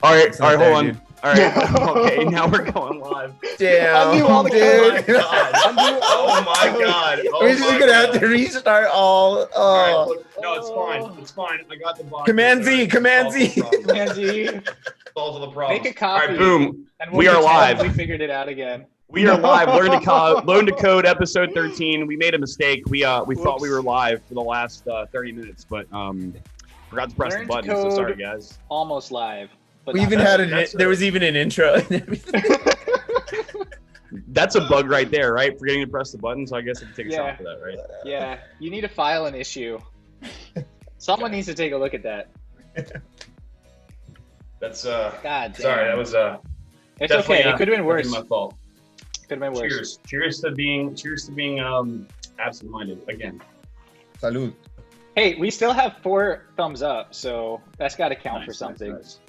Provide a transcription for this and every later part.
All right, hold on. All right, okay, now we're going live. Damn, Undo all the dude. code. Oh my god. Oh We're just my gonna god. have to restart all. All right, look, no, it's fine. It's fine. I got the box. Command Z, Command Z. Command Z. Solves all the problems. Make a copy. All right, boom. And We are pretend live. We figured it out again. We are live. Learn to code episode 13. We made a mistake. We thought we were live for the last 30 minutes, but forgot to press the button. So sorry, guys. Almost live. But We even had there was even an intro and everything. That's a bug right there, right? Forgetting to press the button. So I guess I can take a shot for that, right? Yeah, you need to file an issue. Someone needs to take a look at that. That's God damn. sorry, that was It's okay. It could have been worse. my fault. Could have been worse. Cheers to being absent-minded again. Salud. Hey, we still have 4 thumbs up, so that's got to count for something. Nice.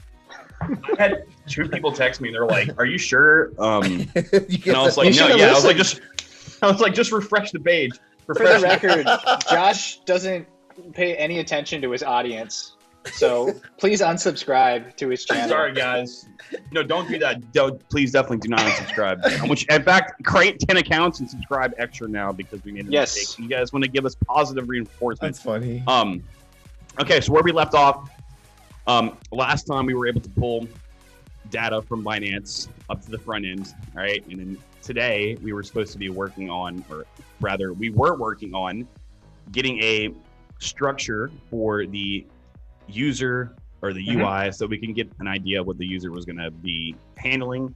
I had 2 people text me. They're like, "Are you sure?" And I was like, "No, yeah." I was like, just refresh the page. For the record, Josh doesn't pay any attention to his audience, so please unsubscribe to his channel. Sorry, guys. No, don't do that. Please, definitely do not unsubscribe. Which, in fact, create 10 accounts and subscribe extra now because we made a mistake. You guys want to give us positive reinforcement. That's funny. Okay, so where we left off. Last time we were able to pull data from Binance up to the front end, all right? And then today we were supposed to be working on, or rather we were working on getting a structure for the user or the UI so we can get an idea of what the user was going to be handling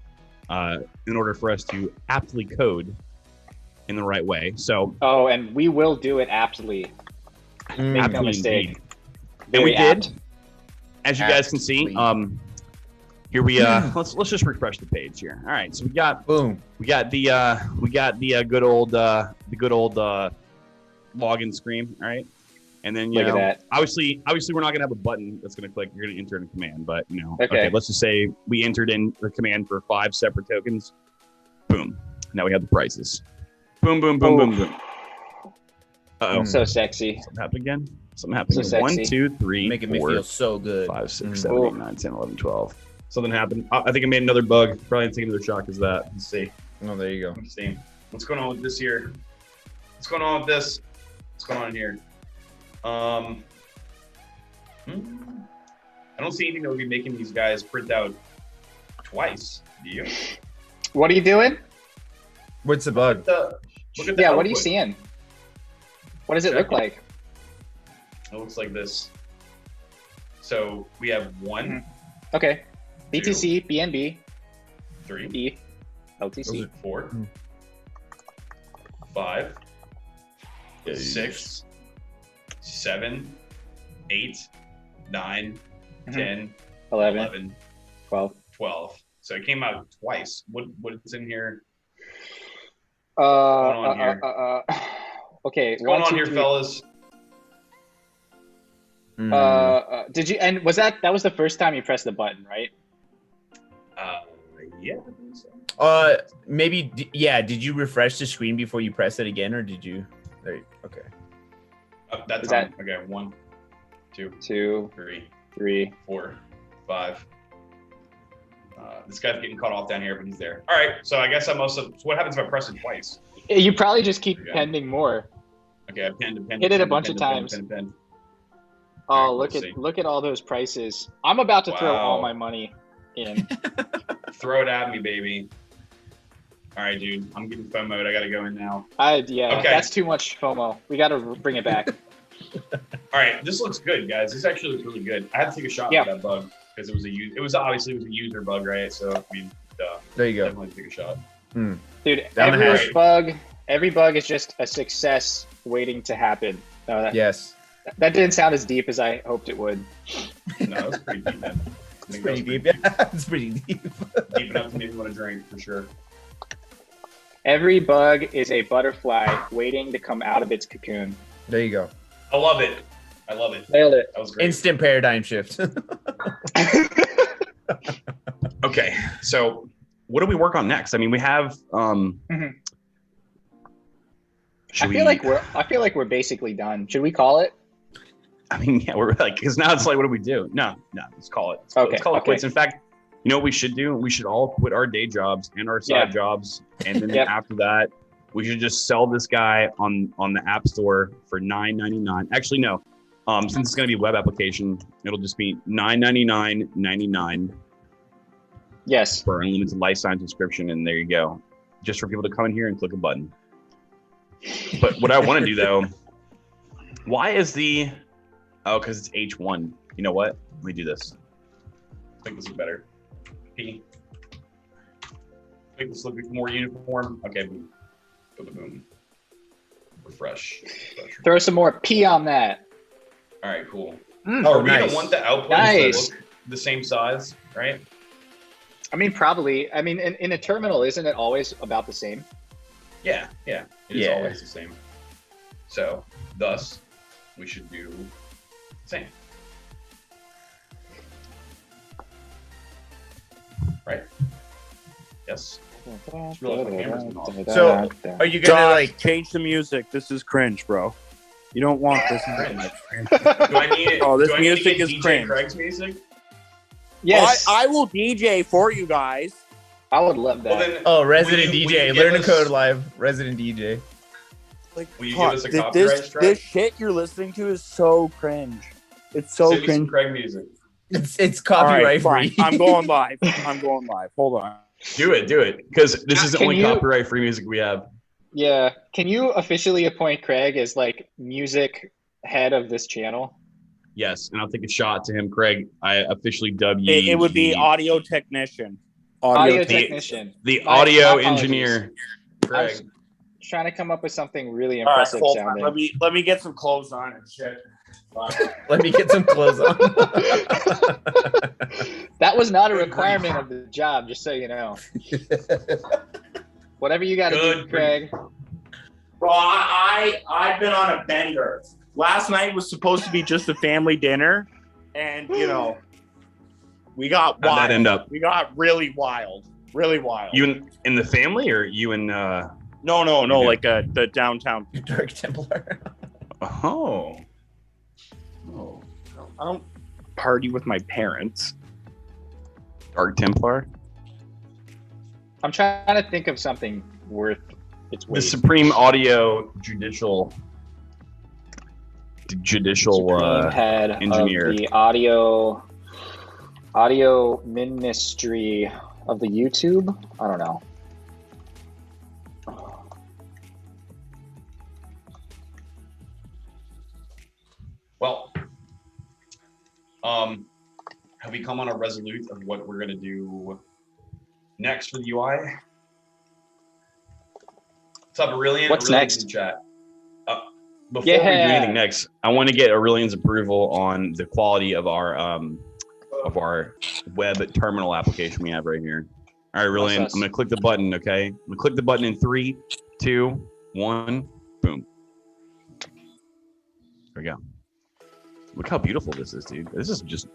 in order for us to aptly code in the right way. So, oh, and we will do it aptly. Make no mistake. Indeed. And we did. As you guys can see, here we let's just refresh the page here. All right, so we got boom. We got the good old login screen. All right, and then Look at that. obviously we're not gonna have a button that's gonna click. You're gonna enter in a command, but Okay. Let's just say we entered in a command for 5 separate tokens. Boom. Now we have the prices. Boom, boom, boom, boom, boom. Uh oh. So sexy. Something happened again. Something happened. So 1, sexy. 2, 3, Making me 4, feel so good. 5, 6, 7, 8, 9, 10, 11, 12. Something happened. I think I made another bug. Probably take another shot because that. Let's see. Oh, there you go. Let's see. What's going on with this here? What's going on with this? What's going on here? I don't see anything that would be making these guys print out twice. Do you? What are you doing? What's the bug? Look at the Yeah, what are you output. seeing? What does it look like? It looks like this. So we have 1, Okay. BTC, BNB, 3, E, LTC. 4, 5, 6, 7, 8, 9, 10, 11, 12. 12. So it came out twice. What's in here? on here? Okay. What's going on here, fellas? Did you? And was that was the first time you pressed the button, right? Yeah. I think so. Maybe. Yeah. Did you refresh the screen before you press it again, or did you? There. Okay. That's Is that- okay. 1, 2, 2, 3, 3. 4, 5. This guy's getting cut off down here, but he's there. All right. So I guess I must have. So what happens if I press it twice? You probably just keep Okay. pending more. Okay, I pinned. Hit it a bunch of times. Oh, Alright, let's see. look at all those prices. I'm about to throw Wow. all my money in. Throw it at me, baby. All right, dude. I'm getting FOMO'd. I gotta go in now. Yeah, Okay. that's too much FOMO. We got to bring it back. All right, this looks good, guys. This actually looks really good. I had to take a shot Yeah. for that bug because it was obviously a user bug, right? So I mean, duh. There you go. Definitely take a shot. Dude, Down the hatch. every bug is just a success waiting to happen. No, Yes. that didn't sound as deep as I hoped it would. No, that's pretty deep, man. I It's think pretty that was deep. Yeah, it's pretty deep. deep enough to make me want to drink for sure. Every bug is a butterfly waiting to come out of its cocoon. There you go. I love it. I love it. Nailed it. That was great. Instant paradigm shift. Okay, so what do we work on next? I mean, we have. I feel like we're basically done. Should we call it? I mean, yeah, we're like, because now it's like, what do we do? No, let's call it. Let's call it Okay. quits. In fact, You know what we should do? We should all quit our day jobs and our side jobs, and then after that, we should just sell this guy on the App Store for $9.99. Actually, no. Since it's going to be a web application, it'll just be $9.99.99. Yes. For unlimited lifetime subscription, and there you go. Just for people to come in here and click a button. But what I want to do though, why is the? Oh, because it's H1. You know what? Let me do this. Make this look better. P. Make this look more uniform. Okay, boom. Boom, boom. Refresh. Throw some more P on that. All right, cool. Oh, we nice. don't want the outputs Nice. to look the same size, right? I mean, probably. I mean, in a terminal, isn't it always about the same? Yeah. It is always the same. So, thus, we should do the same. Right? Yes. Just realized my camera's been off. So, are you gonna like change the music? This is cringe, bro. You don't want this. Do I need it? Oh, this do I need to music get is DJ cringe. Craig's music? Yes. I will DJ for you guys. I would love that. Well, then, Resident will you DJ, give learn to us- code live, Resident DJ. Like, Will you give us a copyright this strike? shit you're listening to is so cringe. It's so Send me some cringe. Craig music. It's All copyright right, fine. free. I'm going live. Hold on. Do it. Because this is the Can only you- copyright free music we have. Yeah. Can you officially appoint Craig as like music head of this channel? Yes, and I'll take a shot to him, Craig. I officially dub you. It would be the- audio technician. Audio te- technician. the My audio apologies. engineer, I Craig. was trying to come up with something really All right, impressive hold on. sounding. Let me get some clothes on and shit. Let me get some clothes on. That was not a requirement of the job, just so you know. Whatever you got to do, Good. Craig. Bro, I've been on a bender. Last night was supposed to be just a family dinner, and we got How'd wild. that end up? We got really wild. You in the family, or you in? No, Yeah. like the downtown. Dark Templar. Oh. I don't party with my parents. Dark Templar. I'm trying to think of something worth its The weight. Supreme Audio Judicial Supreme head engineer. of the audio ministry of the YouTube. I don't know. Well, have we come on a resolute of what we're gonna do next for the UI? What's up, Aurelian? What's Aurelian's next? in chat. Before we do anything next, I want to get Aurelian's approval on the quality of our web terminal application we have right here. All right, Aurelian, Process. I'm gonna click the button. Okay, I'm gonna click the button in 3, 2, 1, boom. There we go. Look how beautiful this is, dude. This is just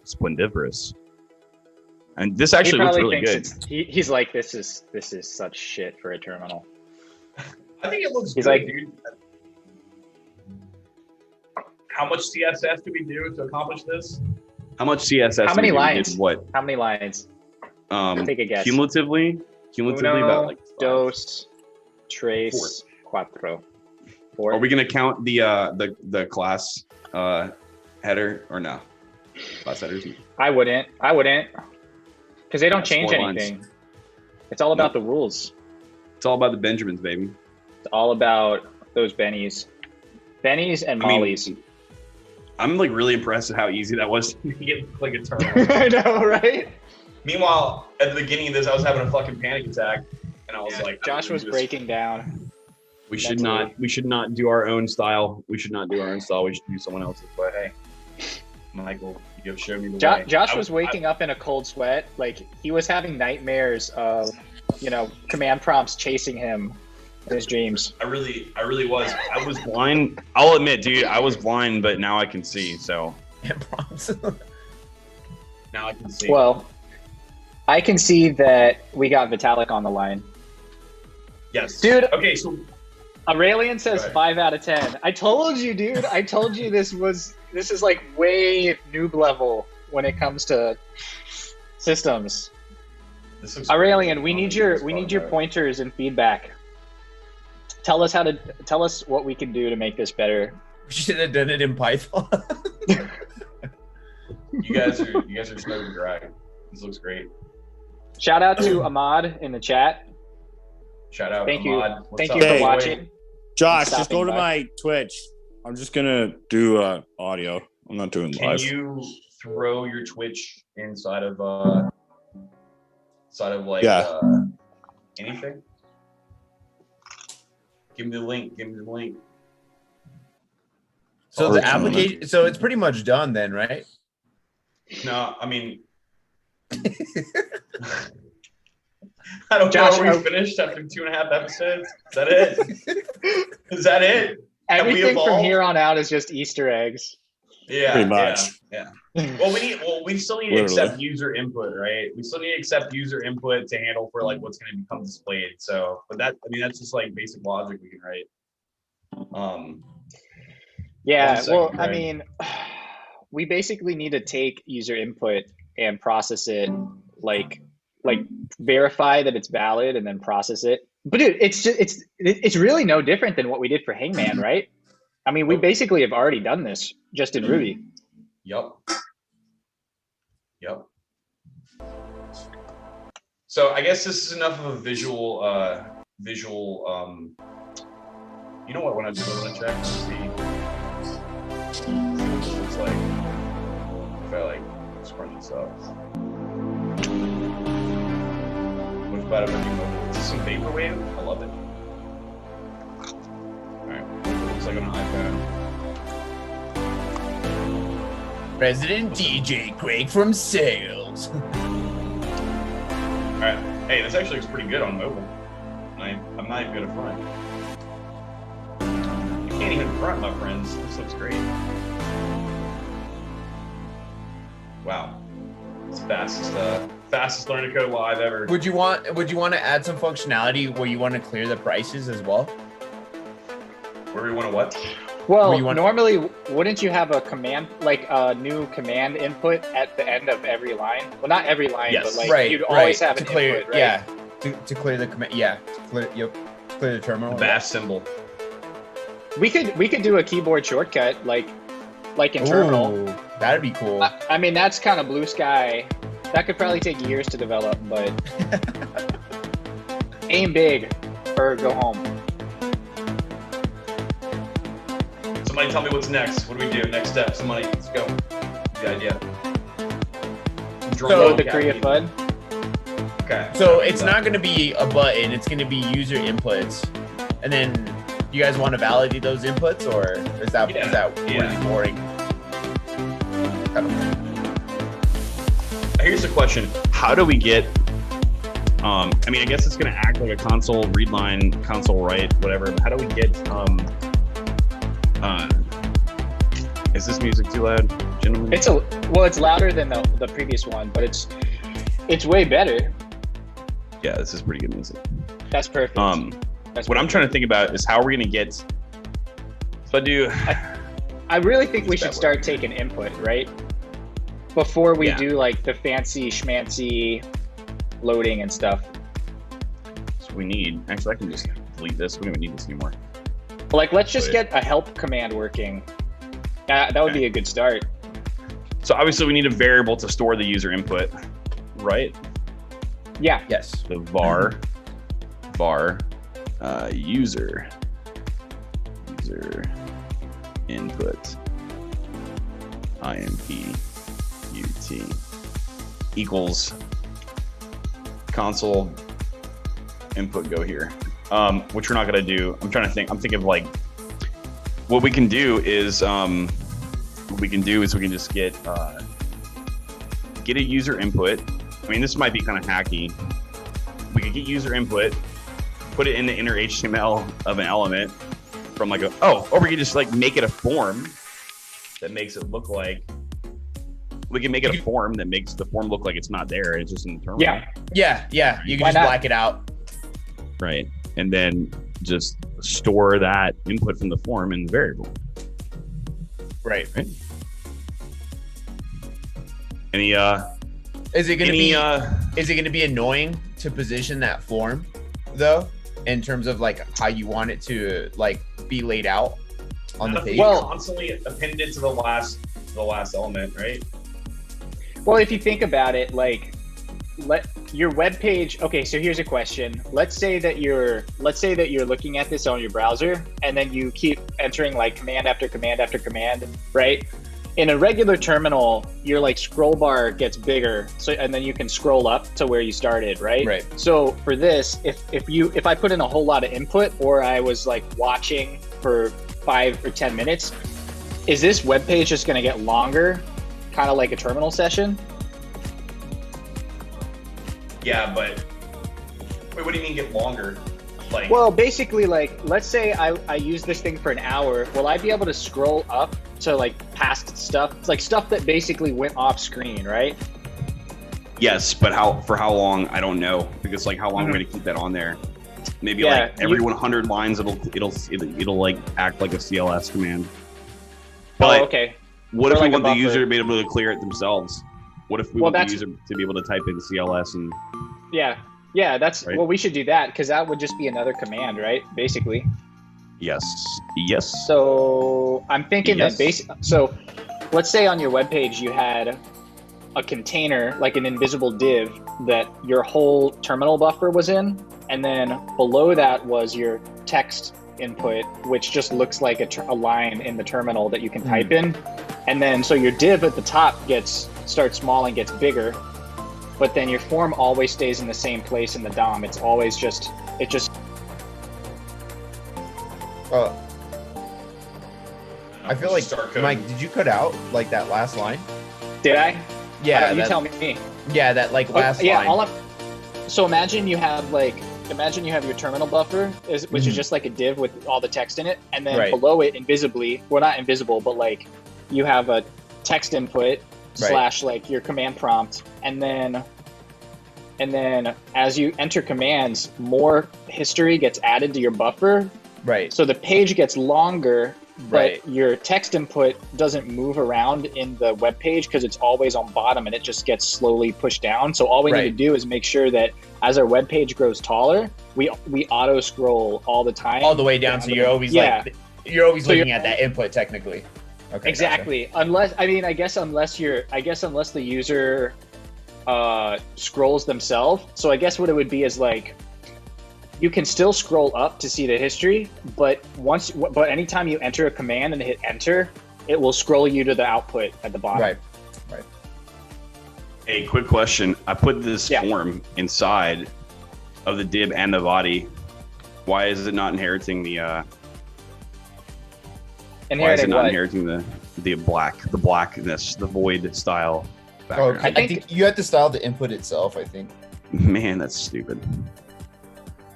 splendiferous. And this actually looks really good. He's like, this is such shit for a terminal. I think it looks He's good, like- dude. How much CSS do we do to accomplish this? How much CSS? How many do we do? We lines? did what? How many lines? Take a guess. Cumulatively Uno, about like 5. dos, tres, cuatro. 4. Are we gonna count the class header or no? Class headers. I wouldn't. Because they don't That's change 4 lines. anything. It's all about the rules. It's all about the Benjamins, baby. It's all about those bennies. Bennies and I mean, mollies. I'm like really impressed at how easy that was to get like a terminal. I know, right? Meanwhile, at the beginning of this, I was having a fucking panic attack, and I was like, Josh was breaking down. We should not do our own style. We should not do our own style. We should do someone else's. But hey, Michael, you have shown me the way. Josh was waking up in a cold sweat. Like, he was having nightmares of, command prompts chasing him in his dreams. I really was. I was blind. I'll admit, dude, I was blind, but now I can see. So now I can see. Well, I can see that we got Vitalik on the line. yes, Dude. Okay, so Aurelian says Go ahead. 5 out of 10. I told you, dude. I told you this is like way noob level when it comes to Systems. This looks Aurelian, we great. need your pointers and feedback. Tell us what we can do to make this better. We should have done it in Python. You guys are smoking crack. This looks great. Shout out to Ahmad in the chat. Shout out. Thank Ahmad. you. What's Thank up? you for Hey, watching. Josh, Stopping just go to by. my Twitch. I'm just gonna do audio. I'm not doing Can live. you throw your Twitch inside of Yeah. anything? Give me the link. So Or the something. application, so it's pretty much done then, right? No, I mean, I don't Josh, know. Are we finished after 2.5 episodes? Is that it? Is that it? Have we Everything from evolved? here on out is just Easter eggs. Yeah, Pretty much. Yeah. Well, we still need to accept user input, right? We still need to accept user input to handle for like what's going to become displayed. So, but that's just like basic logic we can write. Yeah, 1 second, well, I Greg. mean, we basically need to take user input and process it, like verify that it's valid and then process it. But dude, it's really no different than what we did for Hangman, right? I mean, we basically have already done this just in Ruby. Yep. So I guess this is enough of a visual. You know what? When I check to see what it looks like, if I like scrunch this up. What about if I do mobile? Is this some vaporwave? I love it. All right, looks like on an iPad. President DJ Craig from Sales. All right. Hey, this actually looks pretty good on mobile. I'm not even gonna front. You can't even front, my friends. This looks great. Wow. It's fastest learn to code live ever. Would you want to add some functionality where you want to clear the prices as well? Where we want to what? Well, you want- normally, wouldn't you have a command, like a new command input at the end of every line? Well, not every line, Yes. but like Right, you'd always have to an clear, input, right? yeah, to clear the command, yeah, to clear, clear the terminal. The bash symbol. We could do a keyboard shortcut like in Terminal. Ooh, that'd be cool. I mean, that's kind of blue sky. That could probably take years to develop, but aim big or go home. Somebody tell me what's next. What do we do? Next step. Somebody, let's go. Good idea. Drum So roll, the Korea Captain. FUD. Okay. So it's not going to be a button; it's going to be user inputs, and then you guys want to validate those inputs, or is that really boring? Here's the question: how do we get? I mean, I guess it's going to act like a console read line, console write, whatever. But how do we get? Is this music too loud, gentlemen? It's louder than the previous one, but it's way better. Yeah, this is pretty good music. That's perfect. What I'm trying to think about is how are we going to get? So I do. I really think we It's should that start way. taking input, right? Before we Yeah. do like the fancy schmancy loading and stuff. So we need. Actually, I can just delete this. We don't even need this anymore. Like, let's just But- get a help command working. That would be a good start. So obviously, we need a variable to store the user input, right? Yeah. Yes. So var user input imput equals console input go here, which we're not going to do. I'm thinking of like what we can do is we can just get a user input. I mean, this might be kind of hacky. We could get user input, put it in the inner HTML of an element from like or we could just like make it a form that makes it look like we can make it a form that makes the form look like it's not there. It's just in the terminal. Yeah. Yeah. You can Why just not? black it out. Right. And then just store that input from the form in the variable. Right. Any Is it gonna Any, be? Is it gonna be annoying to position that form, though, in terms of like how you want it to like be laid out on the page? Well, constantly appended to the last element, right? Well, if you think about it, like, let your web page. Okay, so here's a question. Let's say that you're looking at this on your browser, and then you keep entering like command after command after command, right? In a regular terminal, your like scroll bar gets bigger, so and then you can scroll up to where you started, right? Right. So for this, if I put in a whole lot of input, or I was like watching for 5 or 10 minutes, is this web page just going to get longer, kind of like a terminal session? Yeah, but wait, what do you mean get longer? Like, Well, basically, like, let's say I use this thing for an hour. Will I be able to scroll up to like past stuff? It's like stuff that basically went off screen, right? yes, but for how long? I don't know, because like how long am I going to keep that on there? Maybe Yeah, like every 100 lines, it'll like act like a CLS command. But Oh, okay. what Or if we like a want the buffer. user to be able to clear it themselves? What if we Well, want the that's- user to be able to type in CLS and Yeah, that's Right. well, we should do that because that would just be another command, right? Basically. yes. So I'm thinking Yes. so let's say on your web page you had a container, like an invisible div that your whole terminal buffer was in, and then below that was your text input, which just looks like a line in the terminal that you can type in. And then so your div at the top starts small and gets bigger, but then your form always stays in the same place in the DOM. It's always just I feel like Mike, did you cut out like that last line? did I? Yeah, You that, tell me. yeah, that like last Yeah, line. so imagine you have your terminal buffer, which is just like a div with all the text in it, and then Right. below it, invisibly, well, not invisible, but like you have a text input / like your command prompt, and then as you enter commands, more history gets added to your buffer, Right. so the page gets longer. But Right. your text input doesn't move around in the web page because it's always on bottom and it just gets slowly pushed down. So all we need to do is make sure that as our web page grows taller, we auto scroll all the time. All the way down, so you're always like you're always So looking you're- at that input technically. Okay. Exactly. Unless unless the user scrolls themselves. So I guess what it would be is like you can still scroll up to see the history, but anytime you enter a command and hit enter, it will scroll you to the output at the bottom. Right. Hey, quick question. I put this Yeah. form inside of the div and the body. Why is it not inheriting the Inheriting what? inheriting the blackness, the void style Oh, background? I think you have to style the input itself, I think. Man, that's stupid.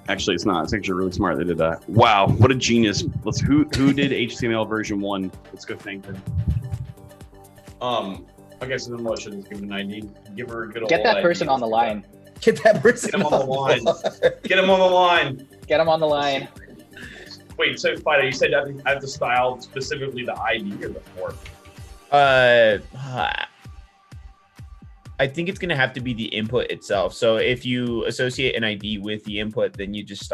Actually, it's not. It's actually really smart they did that. Wow, what a genius. Who did HTML version 1? Let's go thank them. Okay, so then what should just give an ID? Give her a good old Get that ID. person on the line. Get that person Get him on the line. Get him on the line. Get them on the line. Wait, so Fido, you said I have to style specifically the ID or the form? I think it's gonna have to be the input itself. So if you associate an ID with the input, then you just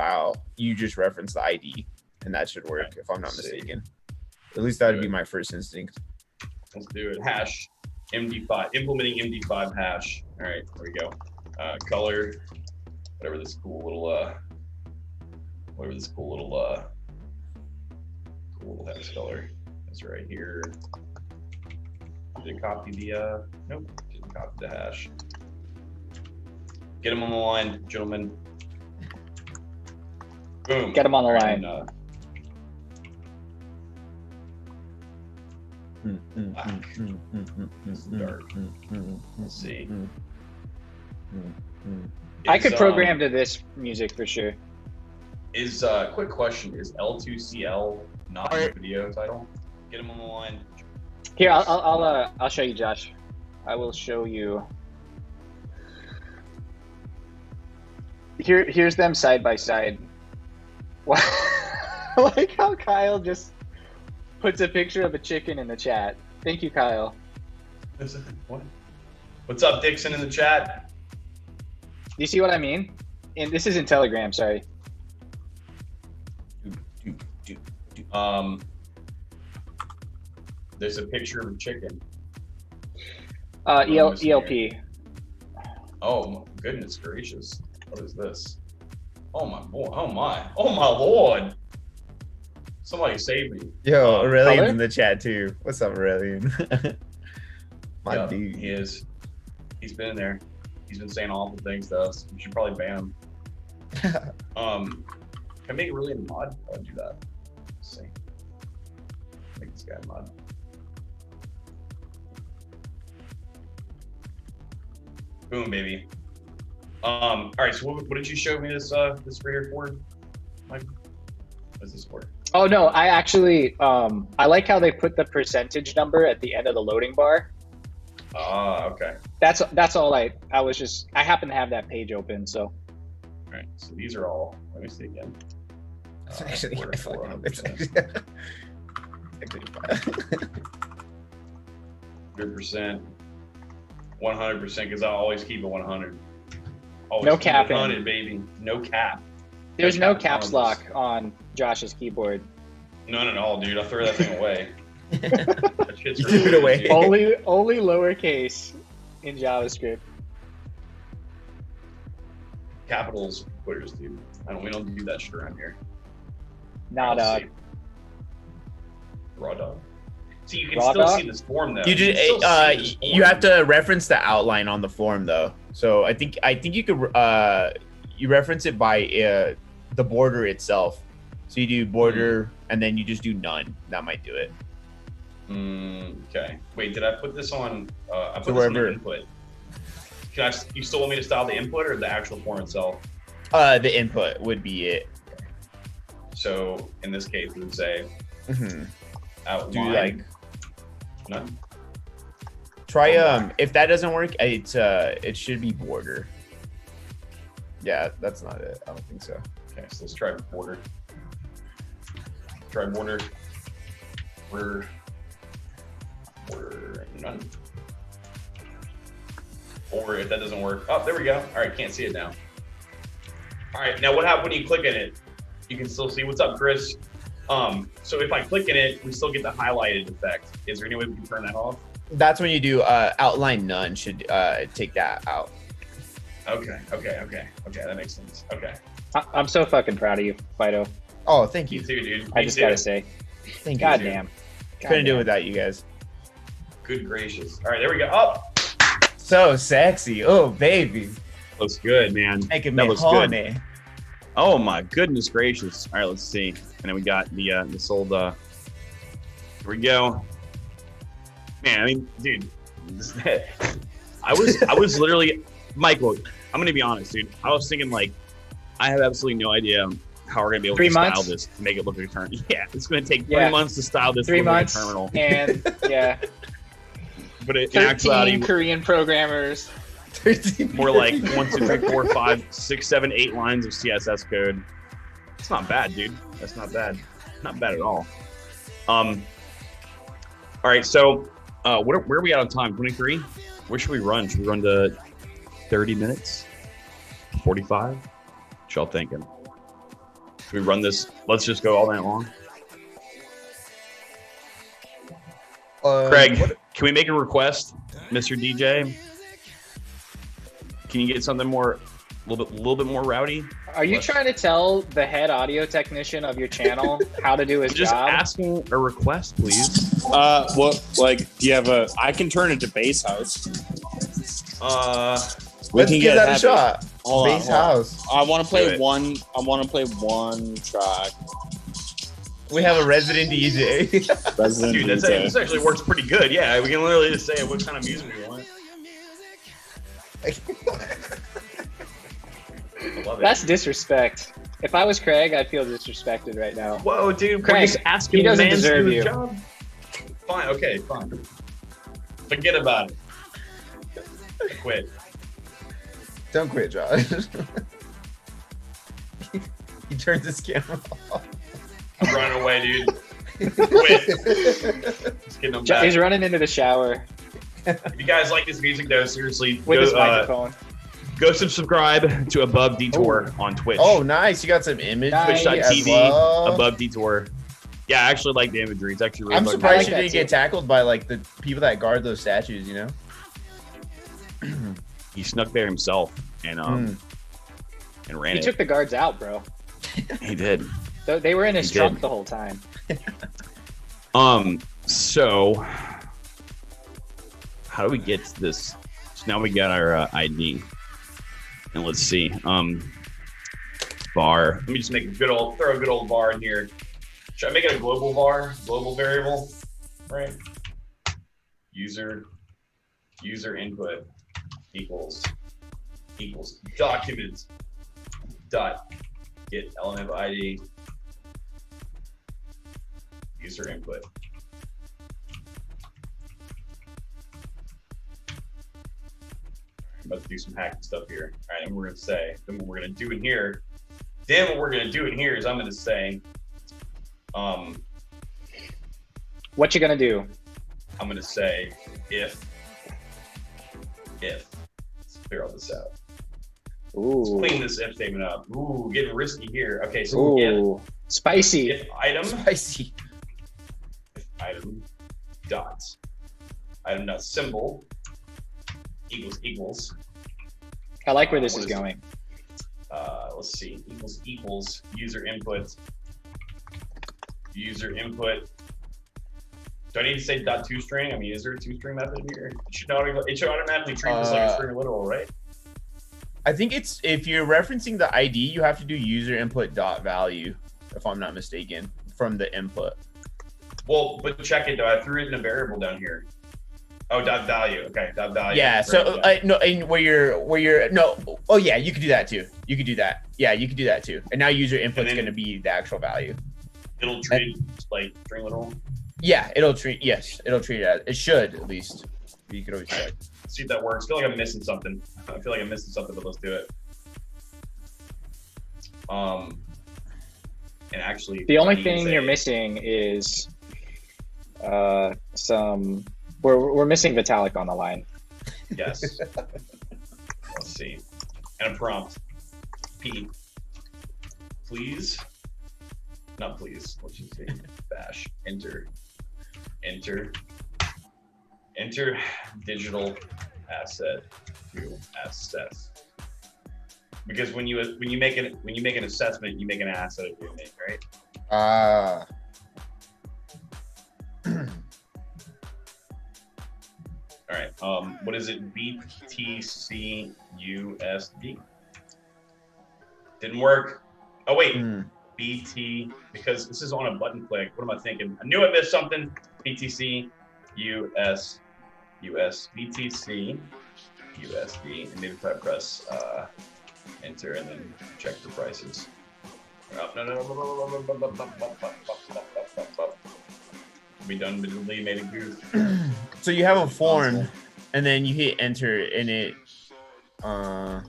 reference the ID, and that should work if I'm not mistaken. At least that would be my first instinct. Let's do it. Hash MD5, implementing MD5 hash. All right, here we go. Color, whatever this cool little hash color. That's right here. Did it copy the nope, didn't copy the hash. Get him on the line, gentlemen. Boom. Get him on the Alright, line. This is dark. Let's see. I could Is, program to this music for sure. Is quick question: is L2CL not a video title? Get him on the line. Here, I'll show you, Josh. I will show you. Here's them side by side. Like how Kyle just puts a picture of a chicken in the chat. Thank you, Kyle. What? What's up, Dixon, in the chat? Do you see what I mean? And this is in Telegram. Sorry. There's a picture of a chicken. ELP. Oh my goodness gracious! What is this? Oh my boy! Oh my lord! Somebody save me! Yo, Aurelian's color? in the chat too. What's up, Aurelian? My dude. He is. He's been in there. He's been saying awful things to us. We should probably ban him. Can I make it really in mod? I'll do that. Let's see. Make this guy a mod. Boom, baby. All right. So what did you show me this this right here for, Mike? What's this for? Oh no, I actually I like how they put the percentage number at the end of the loading bar. Ah, okay. That's all I was just I happen to have that page open, so. All right. So these are all. Let me see again. It's actually, Order it's 400%. actually 100%, 100%, because I always keep it 100. Always No keep it capping. 100, baby. No cap. There's no cap caps on lock this. on Josh's keyboard. None at all, dude. I'll throw that thing away. That shit's You threw it really away. easy. Only lowercase in JavaScript. Capitals quitters, dude. We don't do that shit around here. Nah, Let's dog. see. Raw dog. See, you can Raw still dog? see this form though. You can just still see this you form. have to reference the outline on the form though. So I think you could you reference it by the border itself. So you do border and then you just do none. That might do it. Okay. Wait, did I put this on? I put So this on the wherever- input. You still want me to style the input or the actual form itself? The input would be it. So in this case, we would say outline. Do like None. try if that doesn't work, it should be border. Yeah, that's not it. I don't think so. Okay, so let's try border. Try border. Border none. Or if that doesn't work, oh, there we go. All right, can't see it now. All right, now what happens when you click in it? You can still see. What's up, Chris? So if I click in it, we still get the highlighted effect. Is there any way we can turn that off? That's when you do outline none should take that out. Okay, that makes sense. Okay. I'm so fucking proud of you, Fido. Oh, thank You you. too, dude. I Me just too. gotta say. Thank you. God damn. Couldn't do it without you guys. Good gracious. All right, there we go. Up. So sexy. Oh, baby. Looks good, man. Making That me looks good. horny. Oh my goodness gracious. All right, let's see. And then we got this old here we go. Man, I mean, dude, I was literally, Michael, I'm gonna be honest, dude. I was thinking like I have absolutely no idea how we're gonna be able 3 to style months? this to make it look like a terminal. Yeah, it's gonna take Yeah. 3 months to style this 3 to look like a months terminal. and yeah, But in 13 actuality, Korean programmers. more like 1, 2, 3, 4, 5, 6, 7, 8 lines of CSS code. It's not bad, dude. That's not bad. Not bad at all. All right, so where are we at on time? 23? Where should we run? Should we run to 30 minutes? 45? What y'all thinking? Should we run this? Let's just go all night long. Craig, can we make a request, Mr. DJ? Can you get something more, a little bit more rowdy? Are you trying to tell the head audio technician of your channel how to do his Just job? asking a request, please. What, like, do you have I can turn it to bass house. We Let's can give get that a happy. shot. Hold on, Bass hold on. house. I want to Do play it. one. I want to play one track. We have a resident DJ. Resident Dude, DJ. this actually works pretty good. Yeah, we can literally just say what kind of music we want. I love it. That's disrespect. If I was Craig, I'd feel disrespected right now. Whoa, dude. Craig, we're just asking he doesn't the man to deserve do his you. job. Fine, okay, fine. Forget about it. Quit. Don't quit, Josh. He turns his camera off. I'm running away, dude. Quit. Just kidding, I'm back. He's running into the shower. If you guys like this music, though, seriously, With his microphone. go subscribe to Above Detour on Twitch. Oh, nice. You got some image. Nice. Twitch.tv, well. Above Detour. Yeah, I actually like the imagery. It's actually really I'm fucking surprised I you like didn't that get tackled by like the people that guard those statues, you know? He snuck there himself and ran He it. took the guards out, bro. He did. They were in his He did. trunk the whole time. So how do we get to this? So now we got our ID, and let's see. Var. Let me just make throw a good old var in here. Should I make it a global var, global variable, right? User input equals document dot get element of ID user input. I'm about to do some hacking stuff here. All right, and we're gonna say, then what we're gonna do in here. Then what we're gonna do in here is I'm gonna say, What you gonna do? I'm gonna say if. Let's figure all this out. Let's Ooh. clean this if statement up. Ooh, getting risky here. Okay, so Ooh. Spicy. if item Spicy. item dot symbol equals. I like where this What is is it? going. Let's see, equals user input. Do I need to say dot toString? I mean, is there a toString method here? It should automatically treat this like a string literal, right? I think it's if you're referencing the ID, you have to do user input dot value, if I'm not mistaken, from the input. Well, but check it though. I threw it in a variable down here. Oh, dot value. Okay, dot value. Yeah. So no, and where you're no. Oh yeah, you could do that too. You could do that. Yeah, you could do that too. And now user input is then- going to be the actual value. It'll treat like string literal. Yeah, it'll treat. Yes, it'll treat it as it should at least. But you could always check. See if that works. I feel like I'm missing something. But let's do it. And actually, The only I need to thing say- you're missing is we're missing Vitalik on the line. Yes. Let's see. And a prompt. P. Please. Not please. Let's just say bash. Enter digital asset to assess. Because when you make an assessment, you make an asset of your name, right? All right. What is it? BTC USD. Didn't work. Oh wait. BT, because this is on a button click. What am I thinking? I knew I missed something. BTC US BTC USD. And maybe if I press enter and then check the prices. Oh, no. We done literally made a goof. So you have a form, and then you hit enter, and it. Well,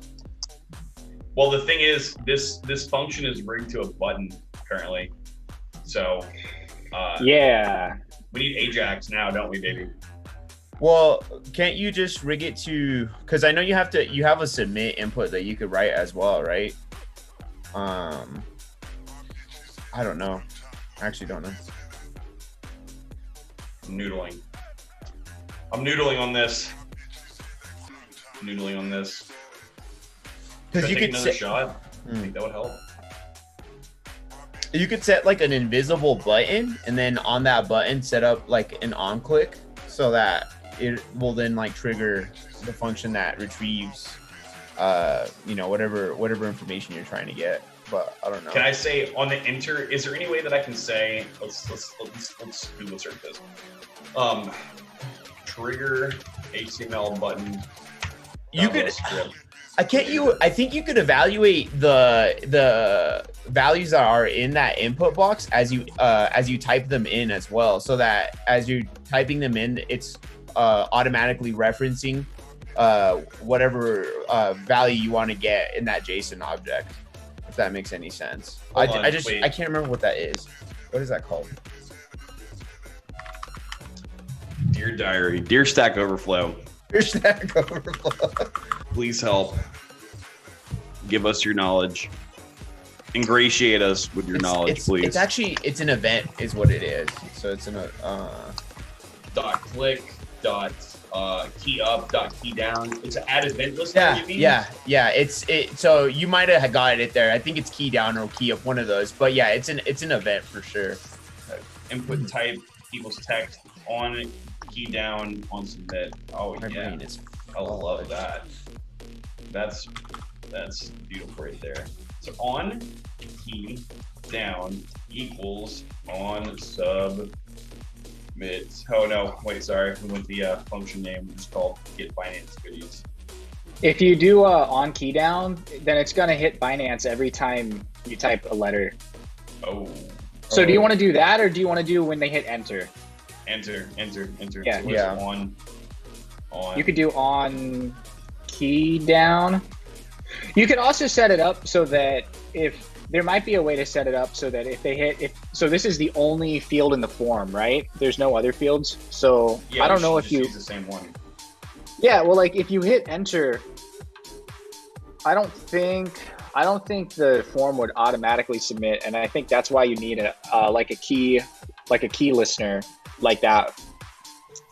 the thing is, this function is rigged to a button currently. So Yeah. we need Ajax now, don't we, baby? Well, can't you just rig it to? Because I know you have a submit input that you could write as well, right? I don't know. I actually don't know. I'm noodling on this. Because you take could another set, shot. I think that would help. you could set like an invisible button, and then on that button set up like an on click, so that it will then like trigger the function that retrieves, whatever information you're trying to get. But I don't know. Can I say on the enter? Is there any way that I can say? Let's Google search this. Trigger HTML button. You could. JavaScript. I think you could evaluate the values that are in that input box as you type them in as well, so that as you're typing them in, it's automatically referencing whatever value you want to get in that JSON object. If that makes any sense. Hold on, I wait. can't remember what that is. What is that called? Dear Diary, dear Stack Overflow, Stack Overflow. please help. Give us your knowledge. Ingratiate us with your knowledge, please. It's actually it's an event, is what it is. So it's an dot click dot key up dot key down. It's an add event listener. Yeah. It's so you might have got it there. I think it's key down or key up, one of those. But yeah, it's an event for sure. Input type equals text on key down on submit. Oh My yeah, brain is I love that. That's beautiful right there. So on key down equals on submit. Oh no, wait, sorry. We went the function name, which is called get Binance goodies. If you do on key down, then it's gonna hit Binance every time you type a letter. Oh. So do you want to do that, or do you want to do when they hit enter? Enter. Yeah. So Yeah. On. You could do on key down. You could also set it up so that if there might be a way to set it up so that if they hit, so this is the only field in the form, right? There's no other fields. So Yeah, I don't know if you use the same one. Yeah, well, like if you hit enter, I don't think the form would automatically submit, and I think that's why you need a key listener like that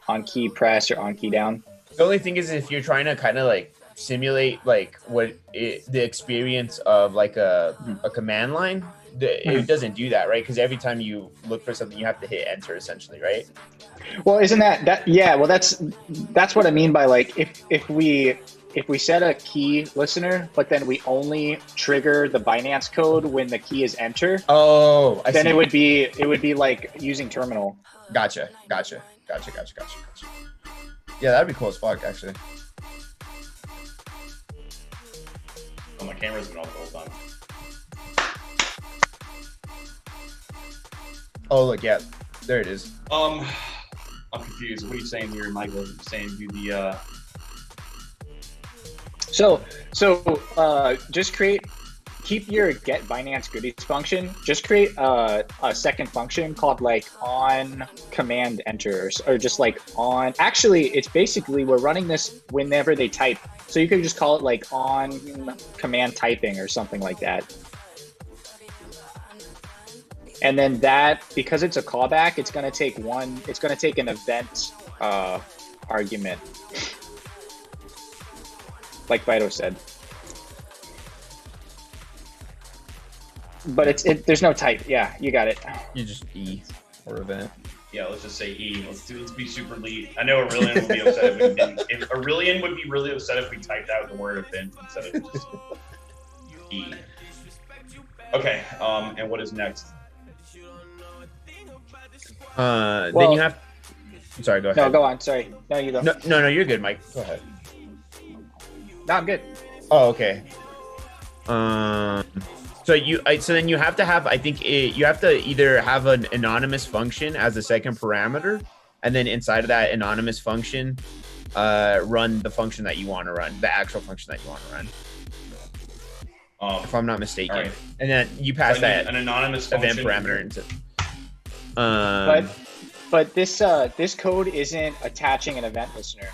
on key press or on key down. The only thing is if you're trying to kind of like simulate like the experience of like a command line, it doesn't do that, right? Because every time you look for something, you have to hit enter essentially, right? Well, isn't that yeah? Well, that's what I mean by like if we set a key listener, but then we only trigger the Binance code when the key is enter. Oh, I then see. it would be like using terminal. Gotcha. Yeah, that'd be cool as fuck, actually. Oh, my camera's been off the whole time. Oh, look, yeah, there it is. I'm confused. What are you saying here, Michael? You're saying do the So just keep your get Binance goodies function. Just create a second function called like on command enter or just like on. Actually, it's basically we're running this whenever they type. So you could just call it like on command typing or something like that. And then that, because it's a callback, it's gonna take an event argument, like Vito said. But there's no type. Yeah, you got it. You just E or event. yeah, let's just say E. Let's be super lead. I know Aurelian would be upset if we didn't. If Aurelian would be really upset if we typed out the word event instead of just E. Okay, and what is next? Then you have. I'm sorry, go ahead. No, go on. Sorry. No, you go. No, you're good, Mike. Go ahead. No, I'm good. Oh, okay. So then you have to have, I think you have to either have an anonymous function as a second parameter, and then inside of that anonymous function, run the function that you want to run, the actual function that you want to run. If I'm not mistaken. Right. And then you pass that an anonymous event function. parameter into. But this code isn't attaching an event listener.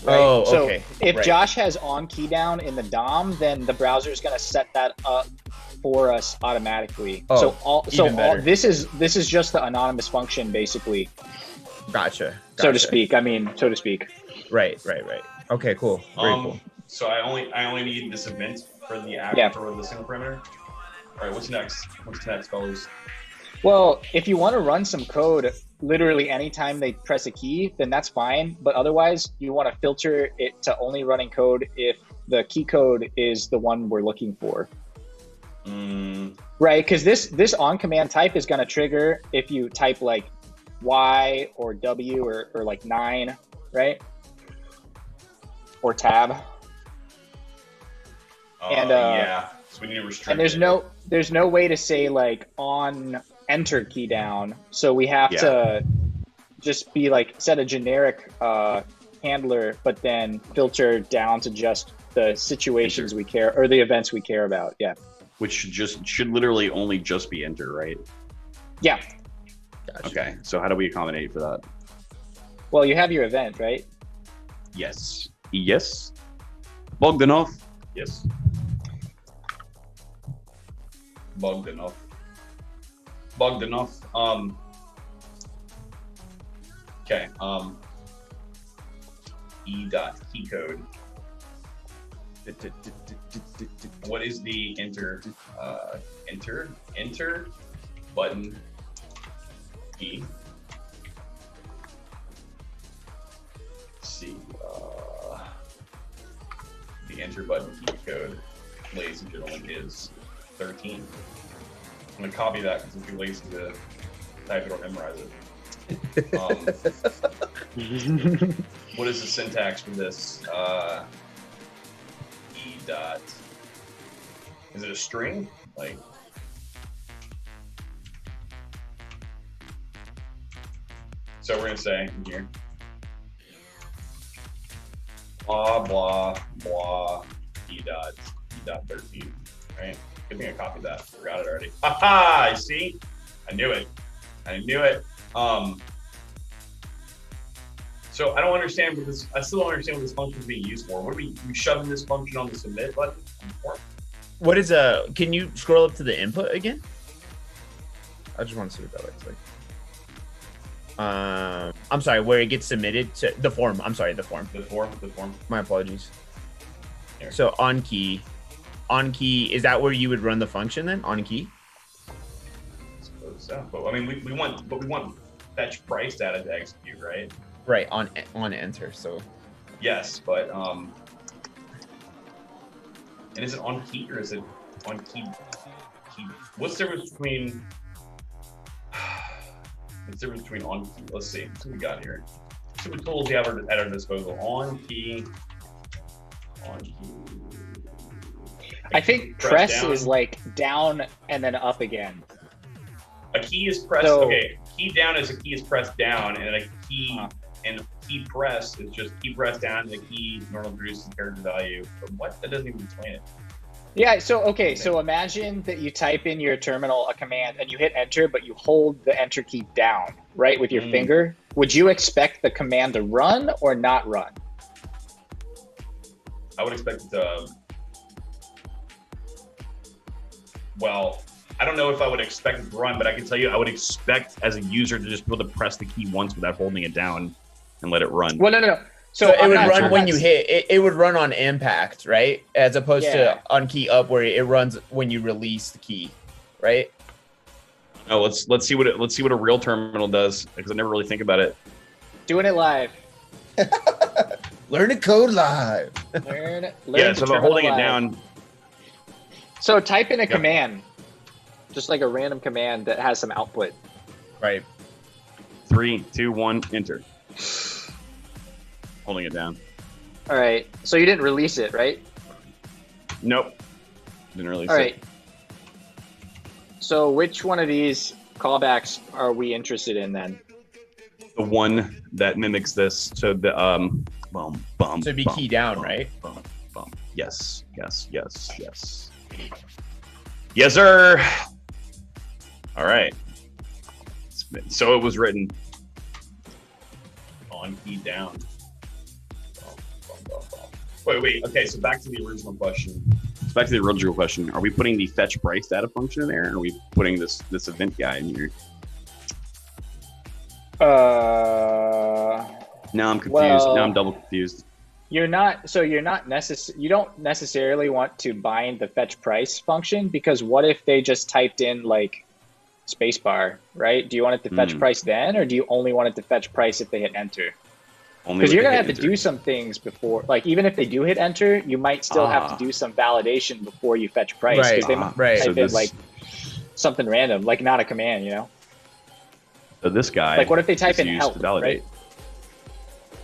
Right? Oh, so okay. if Right. Josh has on key down in the DOM, then the browser is going to set that up for us automatically. Oh, even better. This is just the anonymous function, basically, Gotcha. so to speak. Right. Okay, cool. Very cool. So I only need this event for the app for the single parameter. All right, what's next? What's next, fellas? Well, if you want to run some code literally anytime they press a key, then that's fine. But otherwise, you want to filter it to only running code if the key code is the one we're looking for. Right? Because this on command type is going to trigger if you type like Y or W or like 9, right? Or tab. Yeah. So we need to restrict. And there's no way to say like on enter key down, so we have to just be like set a generic handler, but then filter down to just the situations we care or the events we care about. Yeah, which should literally only just be enter, right? Yeah. Gotcha. Okay, so how do we accommodate for that? Well, you have your event, right? Yes. Yes. Bugged enough. Yes. Bugged enough. Bugged enough. Okay. E.keycode. What is the enter button key? Let's see. The enter button key code, ladies and gentlemen, is 13. I'm gonna copy that because I'm too lazy to type it or memorize it. What is the syntax for this? E dot. Is it a string? Like. So we're gonna say in here. Blah blah blah. E dot 13. Right. Good thing I copied that. Forgot it already. Haha! I see. I knew it. I knew it. So I don't understand what this. I still don't understand what this function is being used for. What are we shoving this function on the submit button? What is can you scroll up to the input again? I just want to see what that looks like. I'm sorry, where it gets submitted to the form. I'm sorry, the form. The form. My apologies. Here. So on key, is that where you would run the function then? On key. I suppose so. But I mean, we want fetch price data to execute, right? Right, on enter. So yes, but and is it on key or is it on key? What's the difference between on key? Let's see. What we got here? So what tools we have at our disposal? On key. I think press is like down and then up again. A key is pressed. So, okay, key down is a key is pressed down, and a key and key press is just key pressed down. And the key normally produces the character value. But what? That doesn't even explain it. Yeah. So okay. So imagine that you type in your terminal a command and you hit enter, but you hold the enter key down, right, with your finger. Would you expect the command to run or not run? I would expect it to. Well, I don't know if I would expect it to run, but I can tell you I would expect as a user to just be able to press the key once without holding it down and let it run. Well, no. So it would run when you hit it. It would run on impact, right? As opposed to on key up, where it runs when you release the key, right? Oh, let's see what a real terminal does, because I never really think about it. Doing it live. Learn to code live. Learn yeah, so if I'm holding it down. So type in a command, just like a random command that has some output. Right. 3, 2, 1, enter. Holding it down. All right. So you didn't release it, right? Nope. Didn't release it. All right. So which one of these callbacks are we interested in then? The one that mimics this. So the bum. So it'd be key down, right? Bum. Yes. Yes, sir. All right. So it was written on key down. Wait. Okay, so back to the original question. Are we putting the fetch price data function in there? Or are we putting this event guy in here? Now I'm confused. Well, now I'm double confused. You don't necessarily want to bind the fetch price function, because what if they just typed in like spacebar, right? Do you want it to fetch price then, or do you only want it to fetch price if they hit enter? Because you're gonna have to do some things before, like even if they do hit enter, you might still have to do some validation before you fetch price, because they might type in like something random, like not a command, you know. So this guy, like what if they type in help, validate. Right?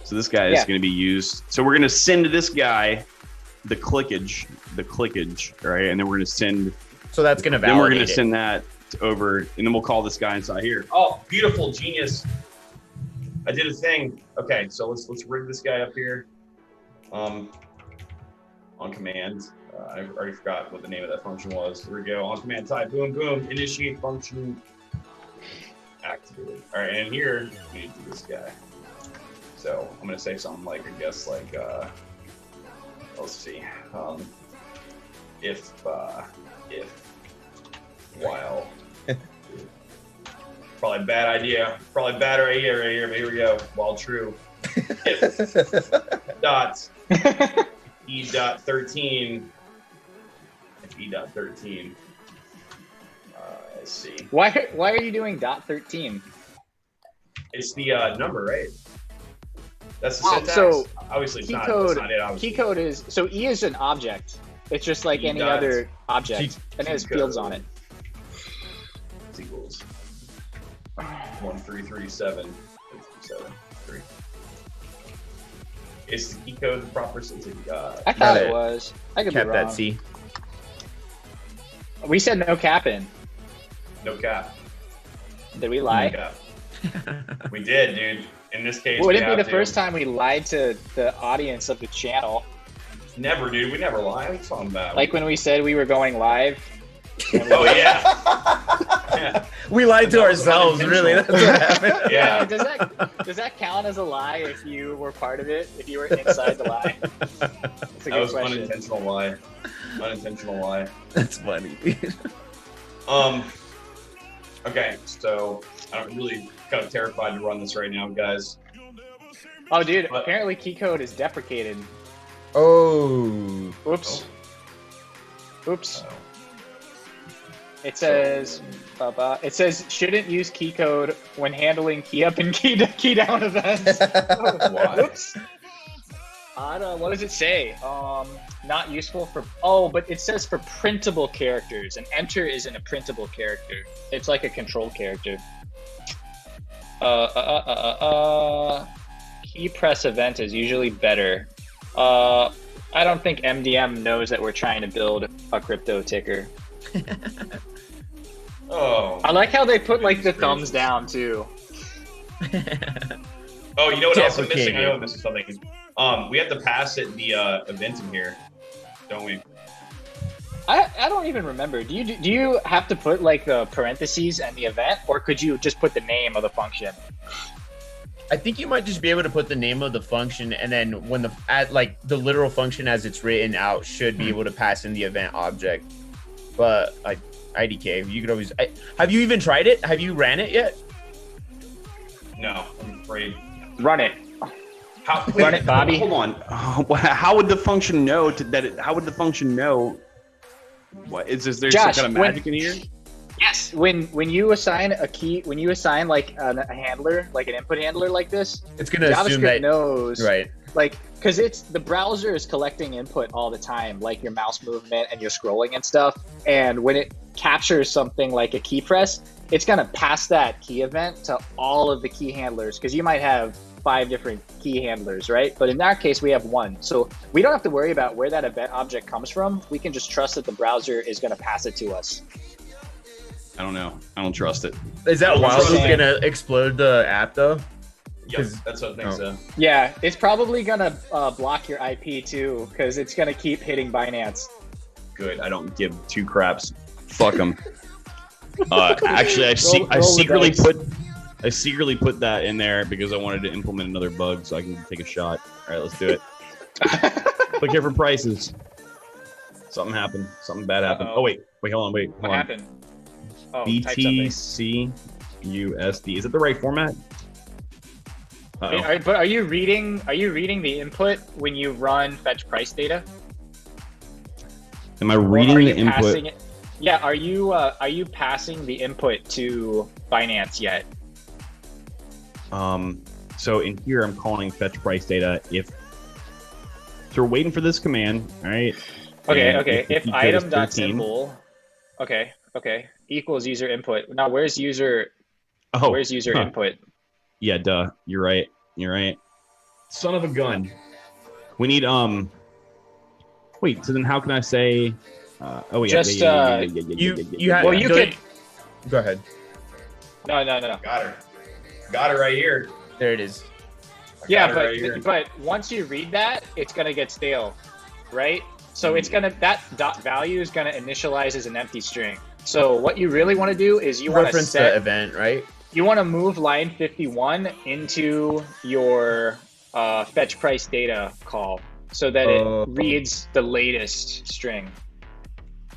So this guy is going to be used. So we're going to send to this guy the clickage, right? And then we're going to send. So that's going to validate. Then we're going to send that over, and then we'll call this guy inside here. Oh, beautiful, genius! I did a thing. Okay, so let's rig this guy up here. On command. I already forgot what the name of that function was. Here we go. On command type. Boom, boom. Initiate function. Activated. All right, and here we need to do this guy. So I'm gonna say something like, I guess like, let's see, if while, probably bad idea, probably bad right here, but here we go, while true, if dot e.13, if e.13, let's see. Why are you doing .13? It's the number, right? That's the Oh, syntax. so obviously, it's key not, code, that's not it. Obviously. key code is, so E is an object. It's just like any dot- other object, and it has key fields code on it. It's equals 1337. 3. Is the key code the proper syntax? I thought Got it it. was. I could Cap be wrong. that C. We said no capping. No cap. Did we No lie? cap. We did, dude. In this case, Would we it be have the to. first time we lied to the audience of the channel? Never, dude. We never lie. What are you talking about? Like when we said we were going live? oh yeah. Yeah. We lied to That was ourselves, really. That's what happened. Yeah. Does that count as a lie if you were part of it? If you were inside the lie? That's a That good was question. unintentional lie. Unintentional lie. That's funny. Okay, so I'm really kind of terrified to run this right now, guys. Oh, dude! But- Apparently, key code is deprecated. Oh. Oops. Oops. Oh. It says. It says shouldn't use key code when handling key up and key down events. Why? Oops. I don't know. What does it say? Not useful for. Oh, but it says for printable characters, and enter isn't a printable character. It's like a control character. Key press event is usually better. I don't think MDM knows that we're trying to build a crypto ticker. Oh. I like how they put like the thumbs down too. Oh, you know what else I'm missing? I know Deprecated. I'm missing something. We have to pass it the event in here, don't we? I don't even remember. Do you have to put like the parentheses and the event, or could you just put the name of the function? I think you might just be able to put the name of the function, and then when the literal function as it's written out should be able to pass in the event object. But like IDK, you could always. Have you even tried it? Have you ran it yet? No, I'm afraid. Run it. Run it, Bobby. Hold on. How would the function know how would the function know? What is this? There's Josh, some kind of magic in here? Yes. When you assign a key, when you assign like a handler, like an input handler like this, It's gonna assume JavaScript that. knows, Right. like, because it's the browser is collecting input all the time, like your mouse movement and your scrolling and stuff. And when it captures something like a key press, it's gonna pass that key event to all of the key handlers, because you might have 5 different key handlers, right? But in our case, we have 1. So we don't have to worry about where that event object comes from. We can just trust that the browser is gonna pass it to us. I don't know. I don't trust it. Is that Well, wildly saying- gonna explode the app though? Yep, that's what I think so. Yeah, it's probably gonna block your IP too, because it's gonna keep hitting Binance. Good. I don't give 2 craps. Fuck them. Actually, I Roll the dice. secretly put that in there because I wanted to implement another bug so I can take a shot. All right, let's do it. Click here for prices. Something happened. Something bad happened. Uh-oh. Oh wait, hold on. What Hold on. happened? Oh, type something. BTCUSD. Is it the right format? Uh-oh. But are you reading the input when you run fetch price data? Am I Or reading are the you input? passing it? Yeah, are you passing the input to Binance yet? So in here, I'm calling fetch price data. So we're waiting for this command, all right? Okay, And okay. the If key code is item dot 13. symbol, okay, equals user input. Now where's user Oh, huh. input? Yeah, duh. You're right. Son of a gun. We need Wait. So then, how can I say? Oh yeah. Just, You have. Well, you could. Go ahead. No. Got it right here. There it is. Yeah, Got it right here. but once you read that, it's gonna get stale, right? So it's gonna that dot value is gonna initialize as an empty string. So what you really want to do is you want to Reference set the event, right? you want to move line 51 into your fetch price data call so that it reads the latest string.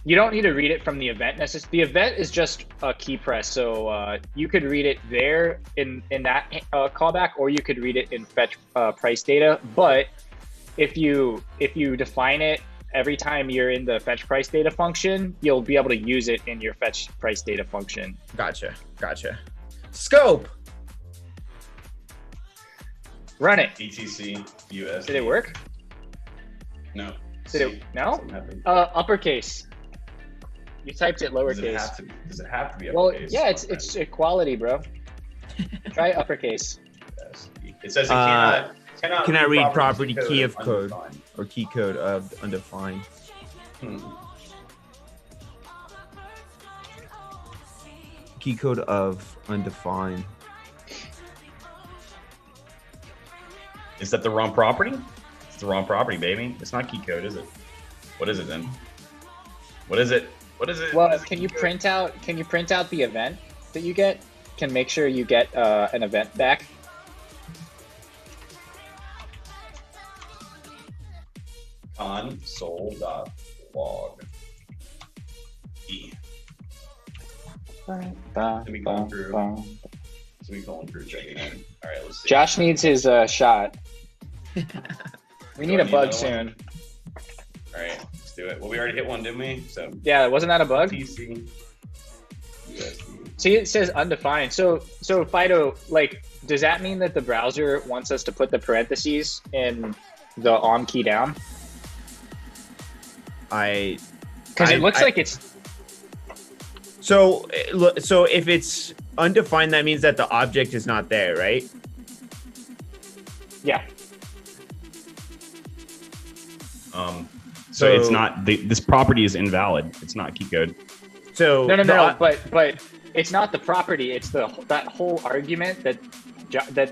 You don't need to read it from the event necessarily. The event is just a key press, so you could read it there in that callback, or you could read it in fetch price data. But if you define it every time you're in the fetch price data function, you'll be able to use it in your fetch price data function. Gotcha. Scope. Run it. ETC US. Did it work? No. No? Uppercase. You typed it lowercase. Does it have to be Well, uppercase? yeah, it's equality, bro. Try uppercase. It says it cannot read property key of code or key code of undefined. Key code of undefined. Is that the wrong property? It's the wrong property, baby. It's not key code, is it? What is it then? What is it? Well, can you print out the event that you get? Can make sure you get an event back. Console.log. Semicolon through checking in. All right, let's see. Josh needs his shot. We need a bug soon. All right, let's do it. Well, we already hit one, didn't we? So yeah, wasn't that a bug? TC. See, it says undefined. So Fido, like, does that mean that the browser wants us to put the parentheses in the on key down? Because it looks like it's. So if it's undefined, that means that the object is not there, right? Yeah. So it's not this property is invalid. It's not key code. So no. But it's not the property. It's that whole argument that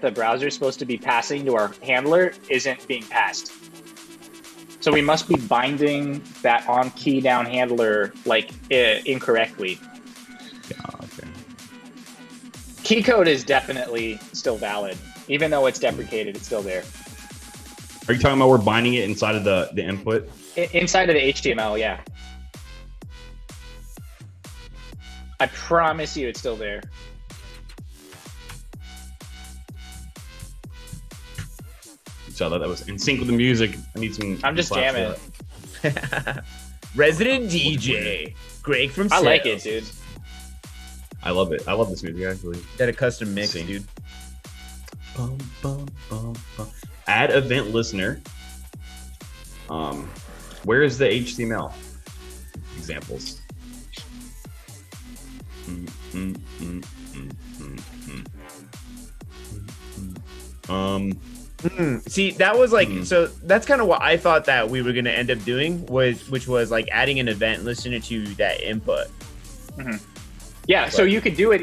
the browser is supposed to be passing to our handler isn't being passed. So we must be binding that on key down handler like incorrectly. Yeah, okay. Key code is definitely still valid, even though it's deprecated. It's still there. Are you talking about we're binding it inside of the input? Inside of the HTML, yeah. I promise you, it's still there. So that was in sync with the music. I need some. I'm just jamming. Resident DJ, Greg from I Sales. like it, dude. I love it. I love this music actually. Got a custom mix, dude. Bum, bum, bum, bum. Add event listener. Where is the HTML examples? See, that was like so. That's kind of what I thought that we were gonna end up doing, which was like adding an event listener to that input. Yeah, so you could do it.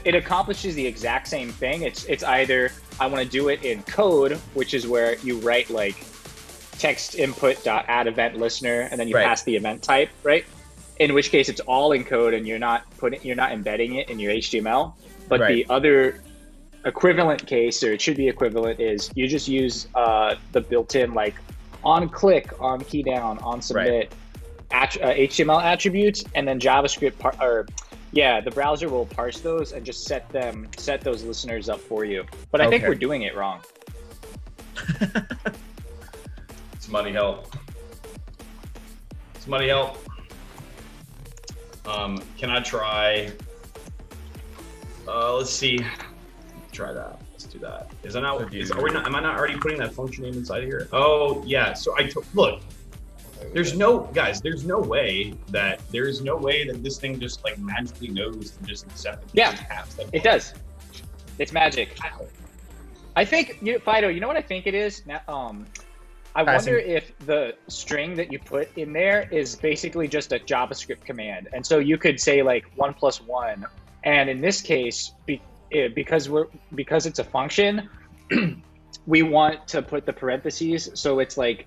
It accomplishes the exact same thing. It's either I want to do it in code, which is where you write like text input dot add event listener, and then you pass the event type, right? In which case it's all in code, and you're not embedding it in your HTML. But the other equivalent case, or it should be equivalent, is you just use the built-in like on click, on key down, on submit HTML attributes, and then JavaScript the browser will parse those and just set those listeners up for you. But I think we're doing it wrong. Somebody help. Somebody help. Can I try? Let's see. Try that. Let's do that. Am I not already putting that function name inside here? Oh yeah. So look. There's no way that this thing just like magically knows to just accept it. Yeah, it does. It's magic. I think Fido. You know what I think it is? I wonder if the string that you put in there is basically just a JavaScript command, and so you could say like 1 + 1, and in this case, because it's a function, we want to put the parentheses, so it's like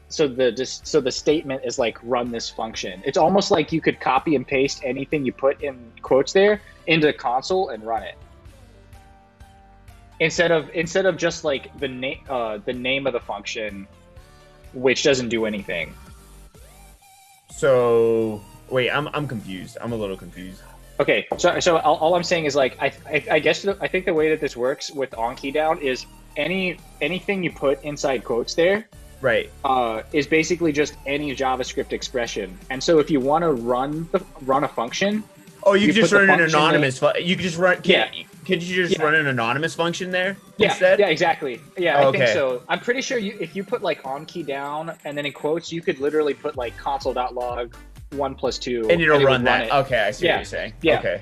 so the statement is like run this function. It's almost like you could copy and paste anything you put in quotes there into console and run it. instead of just like the name of the function, which doesn't do anything. So wait, I'm confused. I'm a little confused. Okay, so all I'm saying is like I guess I think the way that this works with onKeyDown is anything you put inside quotes there, right, is basically just any JavaScript expression. And so if you want to run a function, you can just run an anonymous. You can just run. Yeah. Could you just run an anonymous function there Yeah, instead? yeah, exactly. Yeah, I think Okay. so. I'm pretty sure if you put like onKeyDown and then in quotes, you could literally put like console.log 1 + 2, And it'll it would run that. it. Okay, I see Yeah. what you're saying. Yeah. Okay.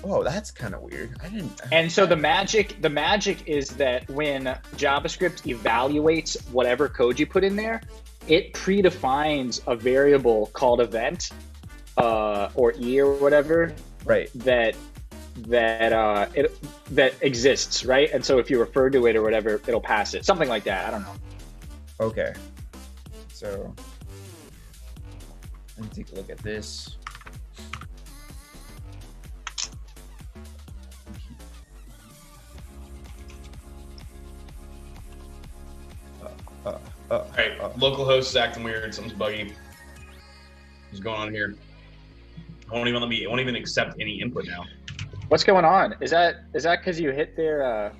Oh, that's kind of weird. I didn't. And so the magic is that when JavaScript evaluates whatever code you put in there, it predefines a variable called event, or E or whatever, Right. that exists, right? And so if you refer to it or whatever, it'll pass it. Something like that. I don't know. Okay. So let me take a look at this. All right, localhost is acting weird. Something's buggy. What's going on here? It won't even accept any input now. What's going on? Is that because you hit their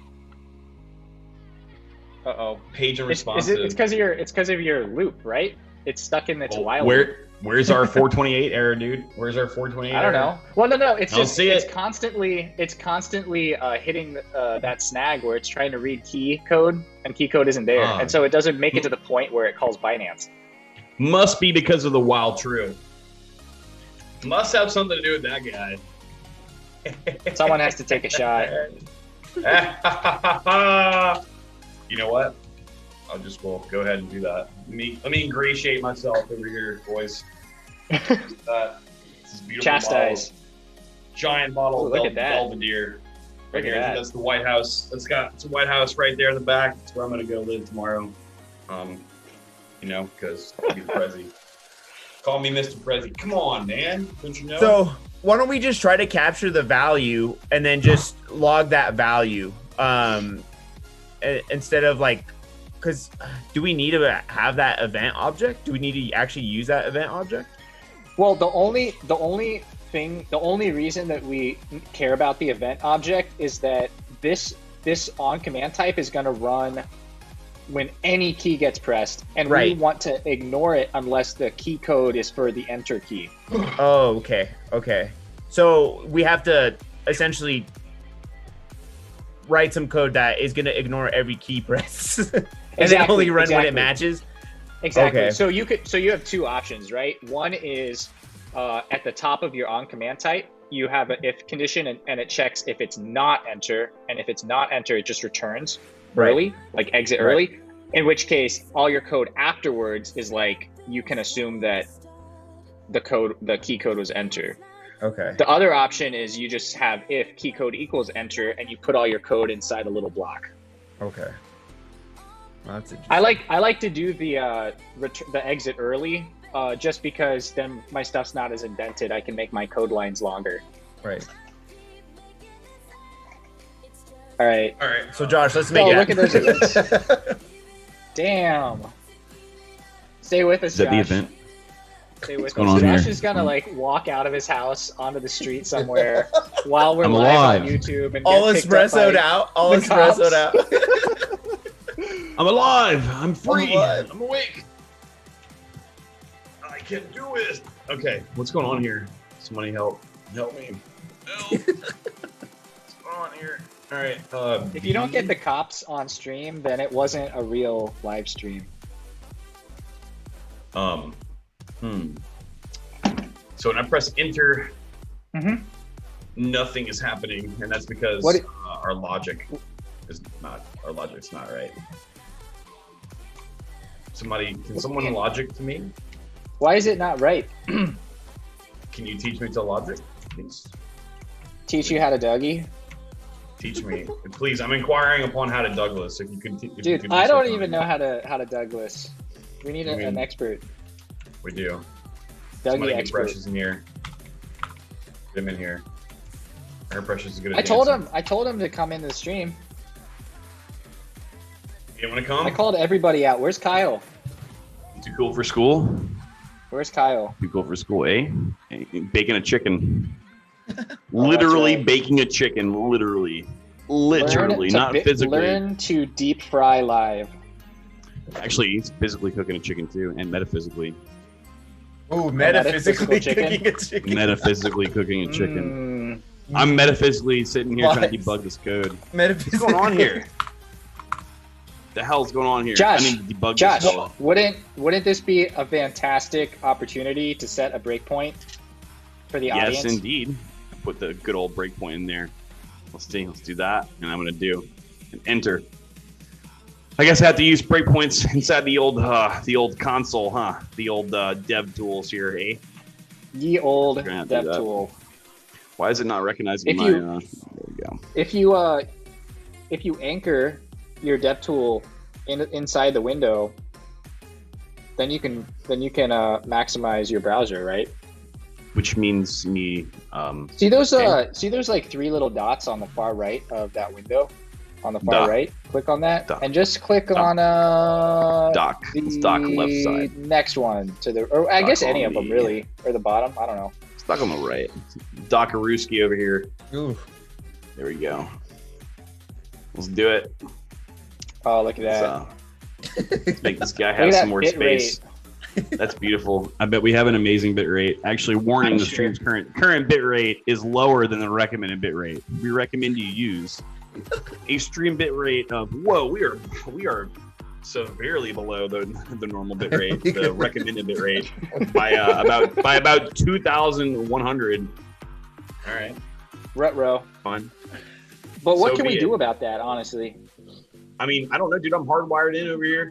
Page and It's responsive. because of your loop, right? It's stuck in its while loop. Where's our 428 error, dude? Where's our 428 I don't know. Well, no. It's I don't just see it's it. constantly hitting that snag where it's trying to read key code and key code isn't there, and so it doesn't make it to the point where it calls Binance. Must be because of the while true. Must have something to do with that guy. Someone has to take a shot. You know what? I'll just go ahead and do that. Let me ingratiate myself over here, boys. This is beautiful. Chastise. Giant bottle Ooh, of look at that. Belvedere. Right Look here. at that. That's the White House. It's a White House right there in the back. That's where I'm gonna go live tomorrow. Because I'll be the Prezi. Call me Mr. Prezi. Come on, man. Don't you know? So why don't we just try to capture the value and then just log that value, instead of like, because do we need to have that event object? Do we need to actually use that event object? Well, the only reason that we care about the event object is that this on command type is going to run when any key gets pressed, and we want to ignore it unless the key code is for the enter key. Oh, okay. So we have to essentially write some code that is going to ignore every key press and then only run when it matches. Exactly. Okay. So you have two options, right? One is at the top of your on command type, you have an if condition and it checks if it's not enter, and if it's not enter, it just returns early, like exit early. In which case, all your code afterwards is like you can assume that the key code was enter. Okay. The other option is you just have if key code equals enter, and you put all your code inside a little block. Okay. Well, that's interesting. I like to do the exit early, just because then my stuff's not as indented. I can make my code lines longer. Right. All right. So Josh, let's make it. Look at those events. Damn. Stay with us, Is that Josh. the event? Stay with going us. on Josh here? is gonna like walk out of his house onto the street somewhere while we're I'm live on alive. YouTube and All get picked up espressoed by out. All the espressoed cops. out. I'm alive. I'm free. alive. I'm awake. I can do it. Okay, what's going on here? Somebody help me. Help. What's going on here? All right. If you don't get the cops on stream, then it wasn't a real live stream. So when I press enter, Mhm. nothing is happening, and that's because What- our logic is not. Our logic's not right. Can someone logic to me? Why is it not right? Can you teach me to logic? Please Teach you how to Dougie? teach me, please. I'm inquiring upon how to Douglas. If you could, Dude, I don't even know how to Douglas. We need an expert. We do. Dougie Somebody get expert. Precious in here. Get him in here. Our Precious is good. I told him to come into the stream. You want to come? I called everybody out. Where's Kyle? Too cool for school? Where's Kyle? Too cool for school, eh? Baking a chicken. Literally right. baking a chicken. Literally, Learn not to physically. Learn to deep fry live. Actually, he's physically cooking a chicken too, and metaphysically. Ooh, metaphysically metaphysical cooking a chicken. Metaphysically cooking a chicken. I'm metaphysically sitting here trying to debug this code. What's going on here? The hell's going on here? Josh, I mean, debug Josh, this code. wouldn't this be a fantastic opportunity to set a breakpoint for the audience? Yes, indeed. Put the good old breakpoint in there. Let's see. Let's do that, and I'm gonna do an enter. I guess I have to use breakpoints inside the old console, huh? The old dev tools here, eh? Ye old Gonna have to dev do that. tool. Why is it not recognizing If my? you- There we go. If you anchor your dev tool inside the window, then you can maximize your browser, right? Which means me. See those Okay. see those like three little dots on the far right of that window, on the far Dock. right. Click on that Dock. and just click Dock. on Dock. It's dock left side. next one to the, or I Dock guess any on of them the- really, or the bottom. I don't know. It's dock on the right. Dockarooski over here. Ooh. There we go. Let's do it. Oh, look at that. Let's make this guy Look have at some that more bit space. That's beautiful. I bet we have an amazing bit rate. Actually, warning: I'm the sure. stream's current bit rate is lower than the recommended bit rate. We recommend you use a stream bit rate of we are severely below the normal bit rate, the recommended bit rate by about 2,100. All right, Retro. fine. But what So can be we it. do about that, honestly? I mean, I don't know, dude. I'm hardwired in over here.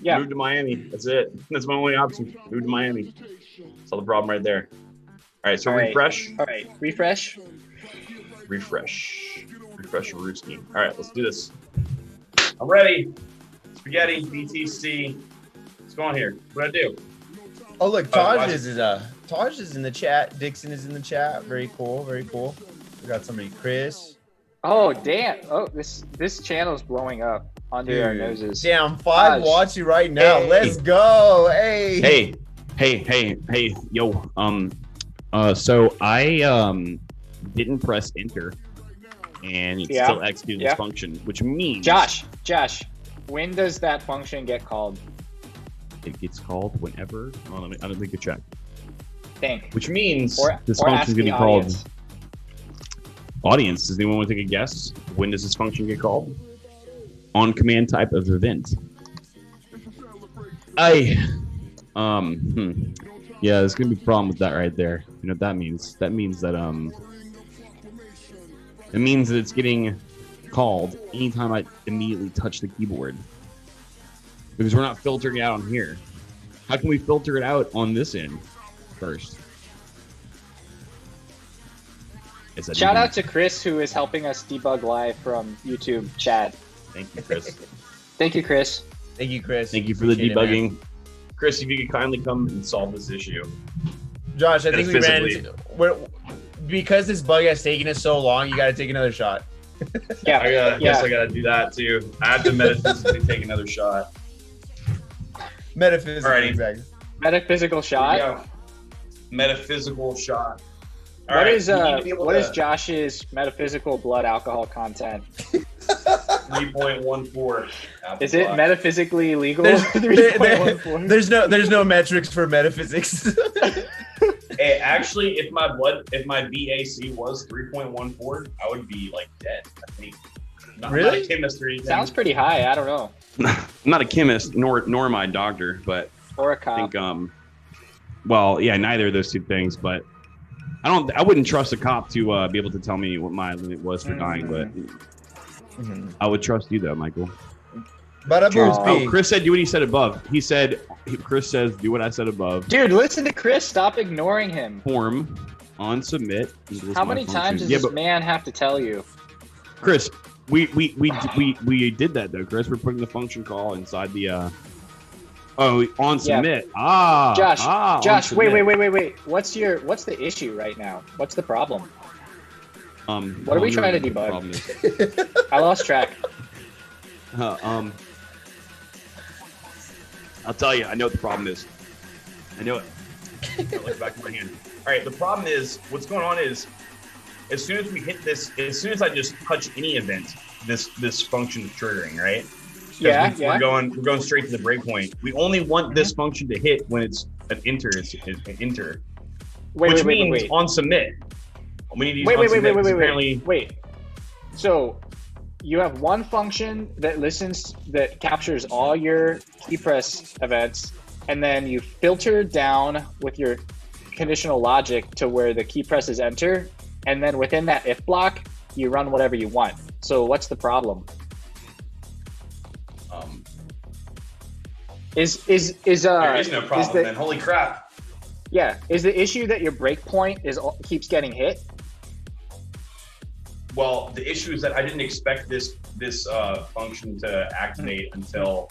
Yeah. Move to Miami. That's it. That's my only option. Move to Miami. Solve the problem right there. All right, so All right. refresh. All right. Refresh. Refresh Rooski. All right, let's do this. I'm ready. Spaghetti, BTC. What's going on here? What do I do? Oh look, watch Taj is in the chat. Dixon is in the chat. Very cool. Very cool. We got somebody, Chris. Oh damn! Oh, this channel's blowing up under our noses. Damn, 5 Taj. watching right now. Hey. Let's go. Hey. Hey, yo. So I didn't press enter, and it Yeah. still executed Yeah. this function, which means Josh, when does that function get called? it gets called whenever. Oh, I don't think you check. Think. Which means Or this ask function is going the to be called. audience. Audience, does anyone want to take a guess? When does this function get called? On command type of event. Yeah, there's gonna be a problem with that right there. You know what that means? That means that it means that it's getting called anytime I immediately touch the keyboard. Because we're not filtering it out on here. How can we filter it out on this end first? Is that Shout even- out to Chris, who is helping us debug live from YouTube chat. Thank you, Chris. Thank you, Chris. Thank you, Chris. Thank you for the Appreciate it, man. debugging. Chris, if you could kindly come and solve this issue. Josh, I think we ran Physically. into, because this bug has taken us so long, you got to take another shot. Yeah, Guess I gotta do that too. I have to metaphysically take another shot. Metaphysics, Alrighty. exactly. metaphysical Here we shot. go. Metaphysical shot. All What right, is you need to be able what to- is Josh's metaphysical blood alcohol content? 3.14? Is it metaphysically legal? There's, 3.14. there's no metrics for metaphysics. Hey, actually, if my BAC was 3.14, I would be like dead. I think. I'm not Really? a chemist or anything. Sounds pretty high. I don't know. I'm not a chemist, nor am I a doctor, but Or a I cop. think well, yeah, neither of those two things, but I wouldn't trust a cop to be able to tell me what my limit was for dying, but I would trust you though, Michael. Bada Cheers. boom, Oh, P. Chris said do what he said above. Chris says do what I said above. Dude, listen to Chris. Stop ignoring him. Form on submit. equals How my many function. times does Yeah, this but man have to tell you? Chris, we did that though, Chris. We're putting the function call inside the on submit. Yeah. Josh, on Josh, submit. wait. What's the issue right now? What's the problem? What are we trying to debug? I lost track. I'll tell you, I know what the problem is. I know it. I'll look back at my hand. All right, the problem is, what's going on is, as soon as we hit this, as soon as I just touch any event, this function is triggering, right? Yeah, We're going straight to the breakpoint. We only want this function to hit when it's an enter. It's an enter. Which means on submit. We need to use on submit because apparently. Wait. So you have one function that captures all your key press events, and then you filter down with your conditional logic to where the key press is enter, and then within that if block, you run whatever you want. So what's the problem? There is no problem, then. Holy crap. Yeah, is the issue that your breakpoint keeps getting hit? Well, the issue is that I didn't expect this function to activate until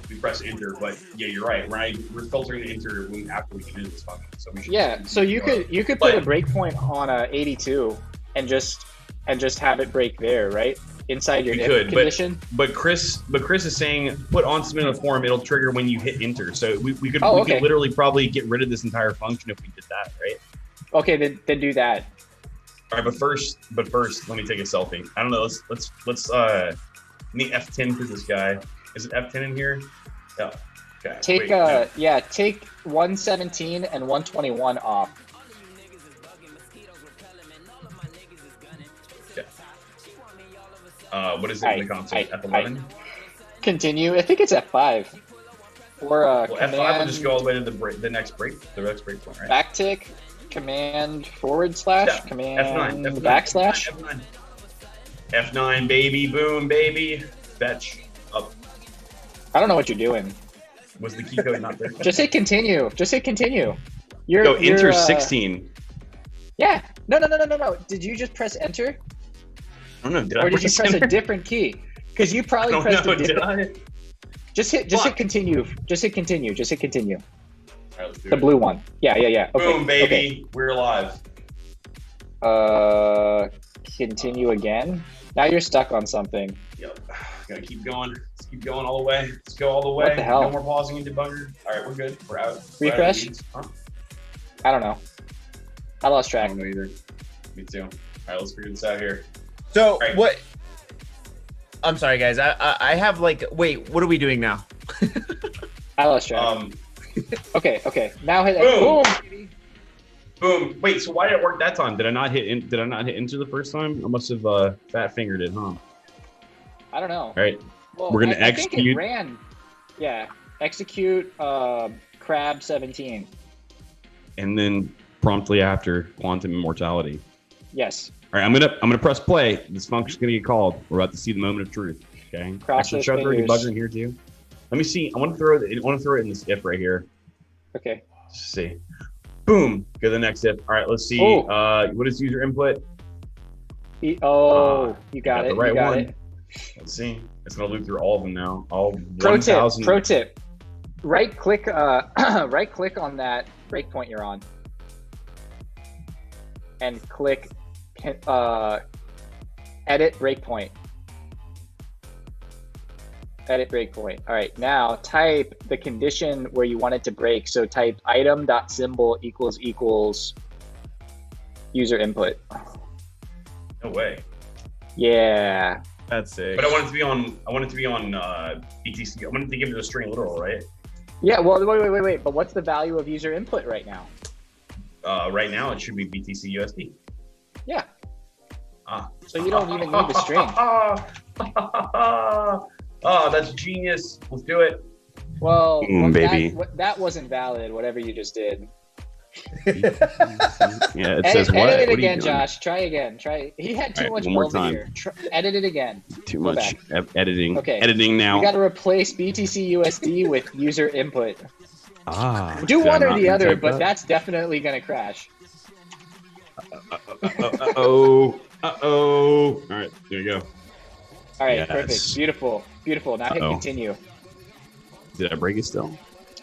we press enter. But yeah, you're right. We're filtering the enter after we can do this function. So we should. So you could put a breakpoint on a 82 and just have it break there, right? Inside your if condition. But Chris is saying put on submit a form. It'll trigger when you hit enter. So we could literally probably get rid of this entire function if we did that, right? Okay, then do that. All right, but first, let me take a selfie. I don't know. Let's let me F10 for this guy. Is it F10 in here? Yeah. Okay. Take take 117 and 121 off. Yeah. What is it in the console? F11. Continue. I think it's F5. Or F5 will just go all the way to the next break point, right? Backtick. Command / command F9, /. F9, baby, boom, baby, fetch up. I don't know what you're doing. Was the key code not there? Just hit continue. Enter 16. Yeah. No. Did you just press enter? I don't know. Did or I did you press a different key? Because you probably pressed a different. Just hit continue. Just hit continue. All right, the blue one. Yeah. Okay. Boom, baby. We're alive. Continue again. Now you're stuck on something. Yep. Gotta keep going. Let's keep going all the way. Let's go all the way. What the hell? No more pausing and debugger. All right, we're good. We're out. Refresh? I don't know. I lost track. I don't know either. Me too. All right, let's figure this out here. So what? I'm sorry, guys. I have wait. What are we doing now? I lost track. Okay. Now hit boom. Boom. Wait, so why did it work that time? Did I not hit enter the first time? I must have fat fingered it, huh? I don't know. All right. Well, we're gonna execute. I think it ran. Yeah. Execute crab 17. And then promptly after quantum immortality. Yes. All right, I'm gonna press play. This function's gonna get called. We're about to see the moment of truth. Okay. Actually, should I throw a debugger in here too? Let me see. I want to throw it in this if right here. Okay. Let's see. Boom. Go to the next if. All right. Let's see. What is user input? You got it. The right you got one. it. Let's see. It's gonna loop through all of them now. All Pro 1,000. tip. Right click on that breakpoint you're on, and click edit breakpoint. Edit breakpoint. All right, now type the condition where you want it to break. So type item.symbol == user input. No way. Yeah. That's sick. But I want it to be on BTC. I want it to give it a string literal, right? Yeah. Well, wait. But what's the value of user input right now? Right now it should be BTC USD. Yeah. So you don't even need the string. Oh, that's genius. Let's do it. Well, baby. That wasn't valid, whatever you just did. Yeah, it says what? Edit it again, Josh. Try again. He had too much one more over time. here. Edit it again. Too much editing. Okay. Editing now. You got to replace BTC USD with user input. Do did one I or not the other, detect but that? that's definitely going to crash. All right, there you go. All right, Yes. perfect. Beautiful. Now hit continue. Did I break it still?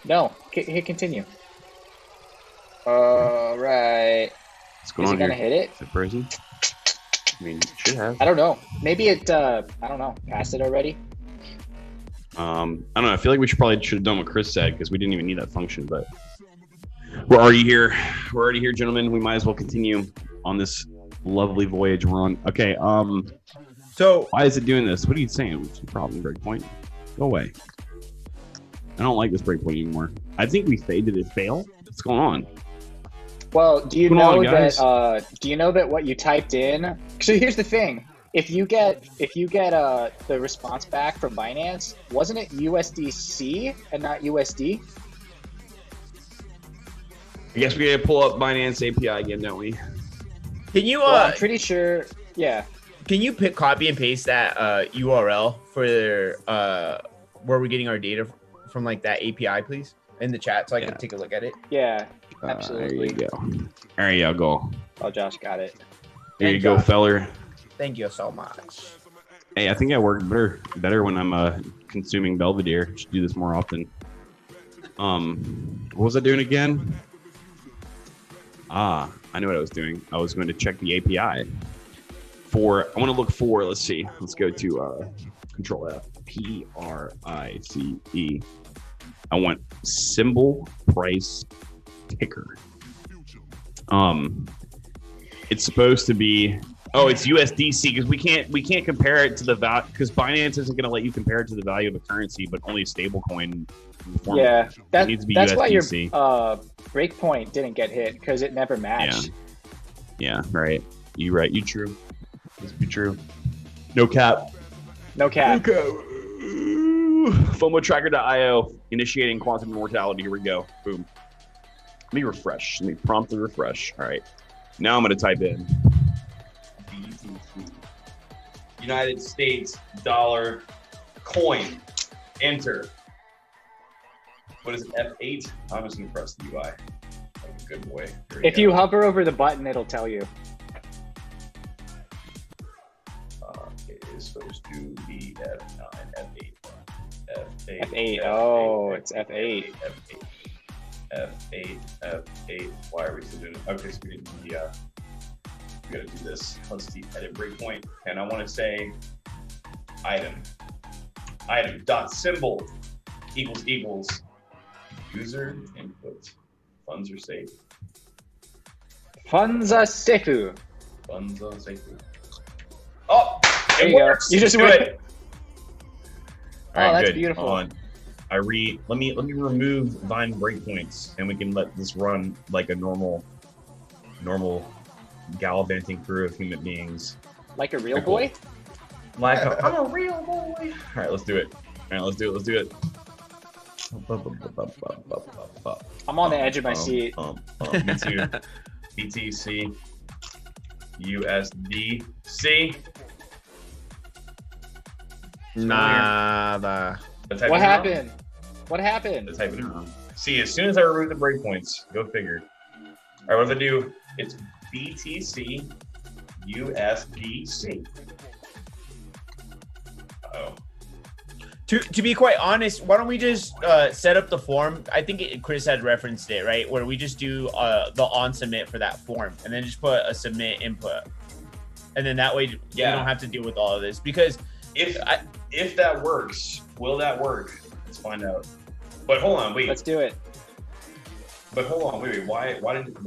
No, hit continue. All right. What's going Is on it gonna here? hit it? Is it frozen? I mean, it should have. I don't know. Maybe it. I don't know. Passed it already. I don't know. I feel like we should have done what Chris said because we didn't even need that function, but we're already here. We're already here, gentlemen. We might as well continue on this lovely voyage we're on. Okay. So why is it doing this? What are you saying? What's the problem? Breakpoint? Go away. I don't like this breakpoint anymore. I think we faded it fail. What's going on? Well, do you What's going know on, guys? that? Do you know that what you typed in? So here's the thing: if you get the response back from Binance, wasn't it USDC and not USD? I guess we gotta pull up Binance API again, don't we? can you Well, I'm pretty sure. Yeah. can you copy and paste that URL for where we're getting our data from, like that API, please, in the chat so I can take a look at it? Yeah. Absolutely. There you go. There you go. Oh, Josh got it. There you Thank go, God. feller. Thank you so much. Hey, I think I work better when I'm consuming Belvedere. Should do this more often. What was I doing again? I knew what I was doing. I was going to check the API I want to look for, let's see. Let's go to Control F, PRICE. I want symbol price ticker. It's supposed to be, it's USDC because we can't compare it to the value because Binance isn't going to let you compare it to the value of a currency, but only a stable coin. Yeah, it needs to be that's USDC. why your breakpoint didn't get hit because it never matched. Yeah, right. You right. You true. This be true. No cap. No cap. FOMOtracker.io initiating quantum immortality. Here we go. Boom. Let me refresh. Let me promptly refresh. All right. Now I'm going to type in BTC. United States dollar coin. Enter. What is it? F8? I'm just going to press the UI. Like a good boy. If you hover over the button, it'll tell you. It is supposed to be F9, F8. F8. F8. Oh, it's F8. F8. Why are we still doing it? Okay, so we didn't we gotta do this. Let's see, edit breakpoint. And I want to say item dot symbol equals user input. Funds are safe. Funds are safe. Funds are safe. Oh, There it you go. works. You just Do went. it. Oh, All right, that's good. beautiful. Hold on. Let me remove Vine breakpoints, and we can let this run like a normal gallivanting crew of human beings. Like a real Cool. boy? Like I'm a real boy. All right, let's do it. Let's do it. I'm on the edge of my seat. Me too. BTC, USDC. Nada. What happened? What happened? Let's type it in. See, as soon as I remove the breakpoints, go figure. All right, what if I do? It's BTC, USDC. Oh. To be quite honest, why don't we just set up the form? I think Chris had referenced it, right? Where we just do the on submit for that form and then just put a submit input. And then that way we don't have to deal with all of this. Because if that works, will that work? Let's find out. But hold on, wait. Let's do it. But hold on, wait. Why did it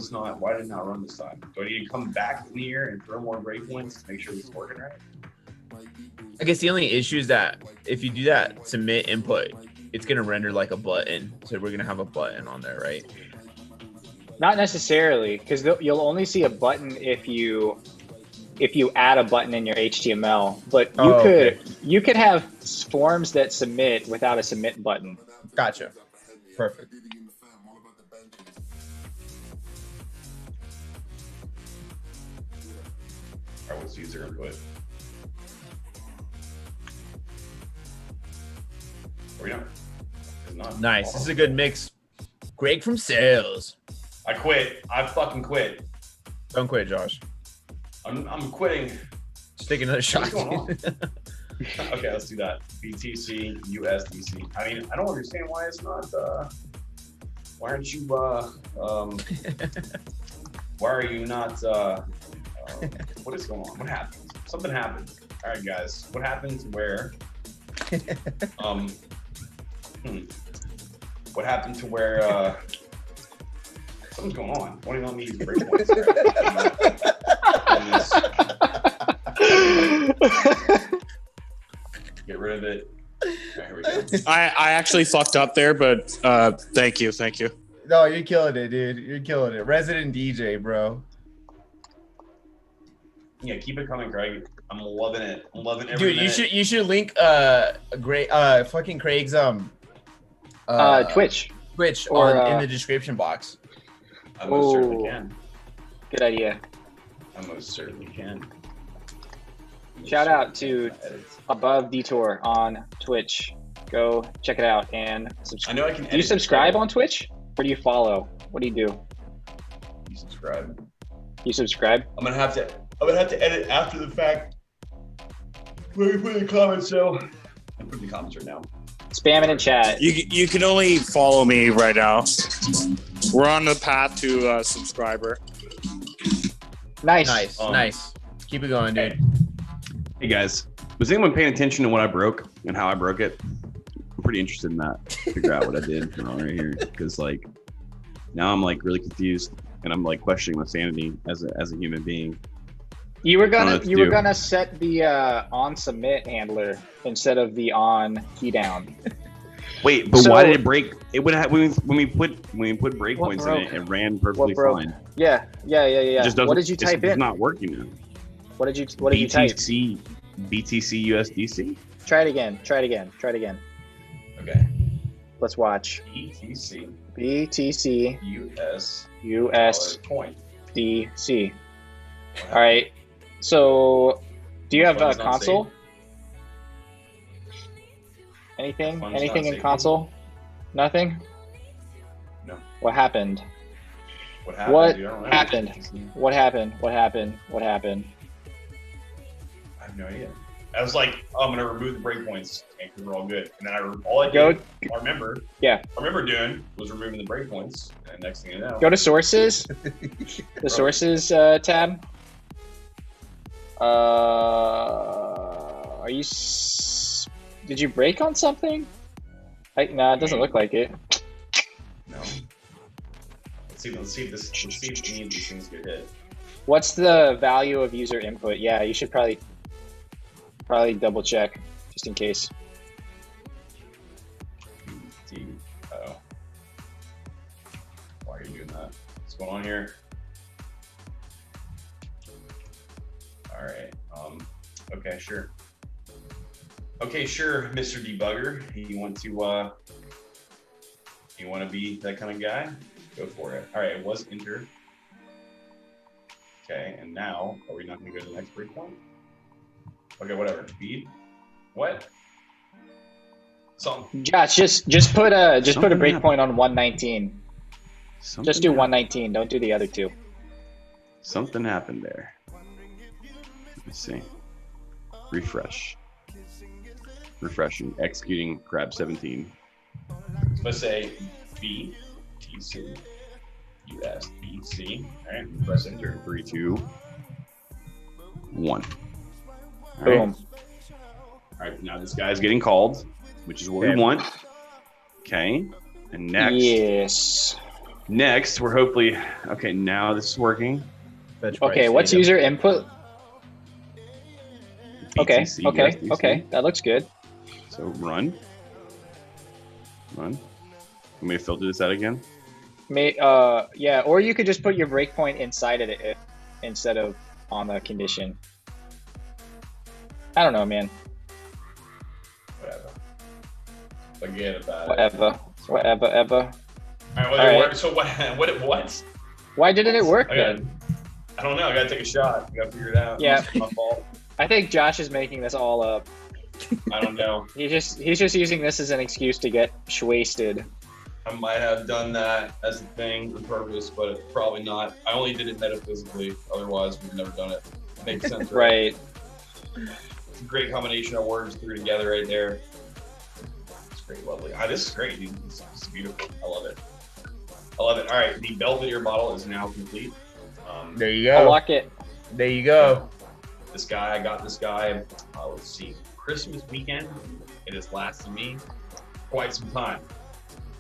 not run this time? Do I need to come back in here and throw more breakpoints to make sure this is working right? I guess the only issue is that if you do that submit input, it's going to render like a button. So we're going to have a button on there, right? Not necessarily, because you'll only see a button if you add a button in your HTML. But you could have forms that submit without a submit button. Gotcha. Perfect. All right, what's user input? Are we not? It's not. Nice. This is a good mix. Greg from sales. I quit. I fucking quit. Don't quit, Josh. I'm quitting. Just take another shot. What's going on? Okay, let's do that. BTC, USDC. I mean, I don't understand why it's not. Why aren't you? Why are you not? What is going on? What happened? Something happened. All right, guys. What happened where What happened to where something's going on? Why don't you use breakpoints? Get rid of it. Right, here we go. I actually fucked up there, but thank you. No, you're killing it, dude. You're killing it. Resident DJ, bro. Yeah, keep it coming, Craig. I'm loving it. I'm loving every Dude, minute. you should link fucking Craig's Twitch. Or Or, in the description box. I most certainly Ooh. can. Good idea. I most certainly can. Shout out to Above Detour on Twitch. Go check it out and I subscribe. know I can. Do you subscribe on Twitch? Or do you follow? What do you do? You subscribe. You subscribe? I'm gonna have to edit after the fact. Let me put in the comments, so. I'm putting the comments right now. Spam it in chat. You can only follow me right now. We're on the path to subscriber. Nice. Nice. Keep it going, dude. Hey guys, was anyone paying attention to what I broke and how I broke it? I'm pretty interested in that. Figure out what I did wrong right here, because like now I'm like really confused and I'm like questioning my sanity as a human being. You were I don't know gonna what to do. set the on submit handler instead of the on key down. Wait, but So- why did it break? It would have when we put breakpoints in it, broke? it ran perfectly broke? fine. Yeah. It just doesn't, What did you type it's in? not working now. What did you type? BTC USDC. Try it again. Okay. Let's watch. BTC BTC point. USDC. All right. So, do you have a Funds not console? saved. Anything? Funds Anything not in saved. console? Nothing? No. What happened? What happened? What dude? I don't know. happened? What happened? What happened? What happened? I have no idea. I was like, oh, I'm gonna remove the breakpoints because we're all good. And then all I Go. did, I remember doing was removing the breakpoints. And next thing you know, Go to sources. The sources tab. Are you? Did you break on something? No, it doesn't look like it. no. Let's see if any of these things get hit. What's the value of user input? Yeah, you should probably double check just in case. Oh. Why are you doing that? What's going on here? All right. Okay, sure. Okay, sure, Mr. Debugger. You want to be that kind of guy? Go for it. All right, it was entered. Okay, and now are we not going to go to the next breakpoint? Okay, whatever. Speed. What? Something. Josh, just put a Something breakpoint on 119. Just do 119. Don't do the other two. Something happened there. Let's see. Refresh. Refreshing. Executing grab 17. Let's say BTC USDC. All right. Press enter. 3, 2, 1. All right. Boom. All right. Now this guy's getting called, which is what we want. Okay. And next. Yes. Next, we're hopefully okay. Now this is working. Okay. What's user input? Okay. BTC, Okay. USDC. Okay. That looks good. So run. Want me to filter this out again? Yeah, or you could just put your breakpoint inside of it instead of on the condition. I don't know, man. Whatever. Forget about it. Whatever. All right, All right. So what? Why didn't it work I then? don't know. I gotta take a shot. I gotta figure it out. Yeah. It's my fault. I think Josh is making this all up. I don't know. He's just using this as an excuse to get wasted. I might have done that as a thing on purpose, but probably not. I only did it metaphysically. Otherwise, we've never done it. Makes sense, right? Right. It's a great combination of words threw together right there. It's great, lovely. This is great, dude. This is beautiful. I love it. All right, the Belvedere bottle is now complete. There you I'll go. lock it. There you go. I got this guy. Let's see, Christmas weekend It has lasted me quite some time.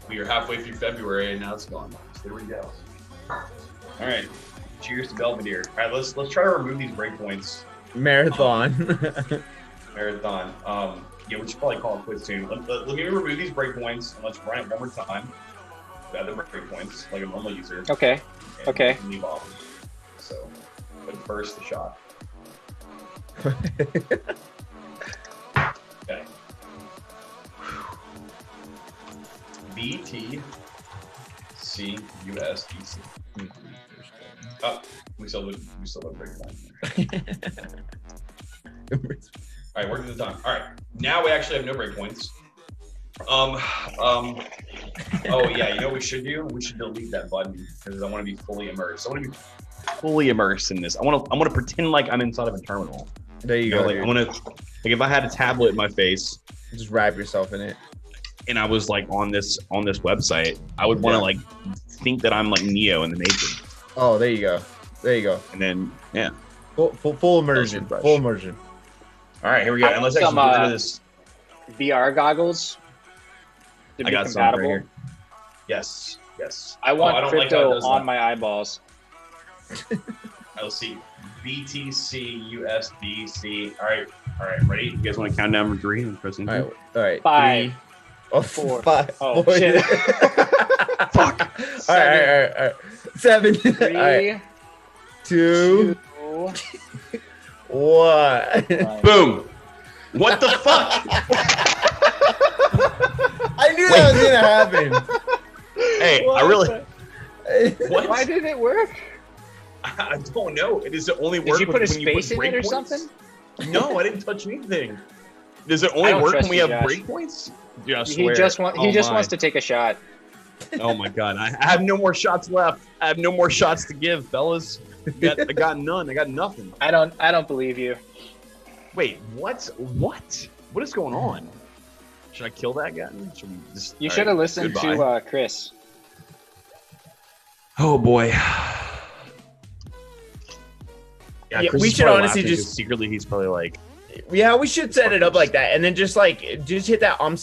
We are halfway through February and now it's gone. So there we go. All right. Cheers to Belvedere. All right, let's try to remove these breakpoints. Marathon. Marathon. Yeah, we should probably call it quits soon. Let me remove these breakpoints and let's run it one more time. Add the breakpoints like a normal user. Okay. Okay. Leave off. So, but first the shot. Okay. BTCUSDC. Oh, we still have breakpoint. All right, working the time. All right, now we actually have no breakpoints. Oh yeah, you know what we should do? We should delete that button because I want to be fully immersed. I want to be fully immersed in this. I want to pretend like I'm inside of a terminal. There you go. Like I want to, like if I had a tablet in my face, just wrap yourself in it. And I was like on this website, I would want to like think that I'm like Neo in the Matrix. Oh, there you go. There you go. And then yeah, full immersion. Full immersion. All right, here we go. And let's actually get rid of this. VR goggles. To I be got compatible. some right here. Yes, yes. I want don't crypto like how it on does my eyeballs. Let's see. BTC USDC. All right, ready? You guys want to count down from 3 and press enter? All right. 5. 3. Oh, 4. 5. Oh, Boy. shit. Fuck. All right. 7. 3. All right. 2. 1. Boom. What the fuck? I knew that was gonna happen. Hey, What? I really. What? Why didn't it work? I don't know. It does it only Did work you put a when you space in it or breakpoints? something? No, I didn't touch anything. Does it I only don't work when trust we you, have Josh. breakpoints? Yeah, I He swear. just Oh wants to take a shot. Oh my god, I have no more shots left. I have no more shots to give, fellas. I got none. I got nothing. I don't believe you. Wait, what? What? What is going on? Should I kill that guy? Should we just? You all should right, have listened goodbye. to Chris. Oh boy. Yeah, Yeah, Chris we is should probably honestly laughing 'cause just- secretly he's probably like, Yeah, we should set it up like that, and then just hit that on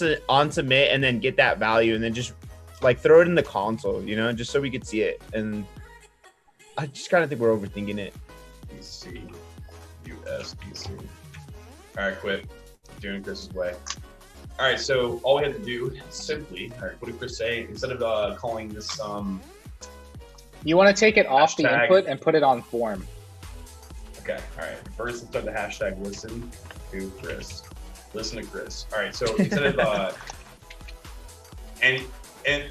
submit, and then get that value, and then just like throw it in the console, just so we could see it. And I just kind of think we're overthinking it. BC, USDC. All right, quit. Doing Chris's way. All right, so all we had to do simply, all right, what did Chris say? Instead of calling this You want to take it off the Hashtag. input and put it on form. okay, all right. First, let's start the hashtag listen to Chris. Listen to Chris. All right, so instead of and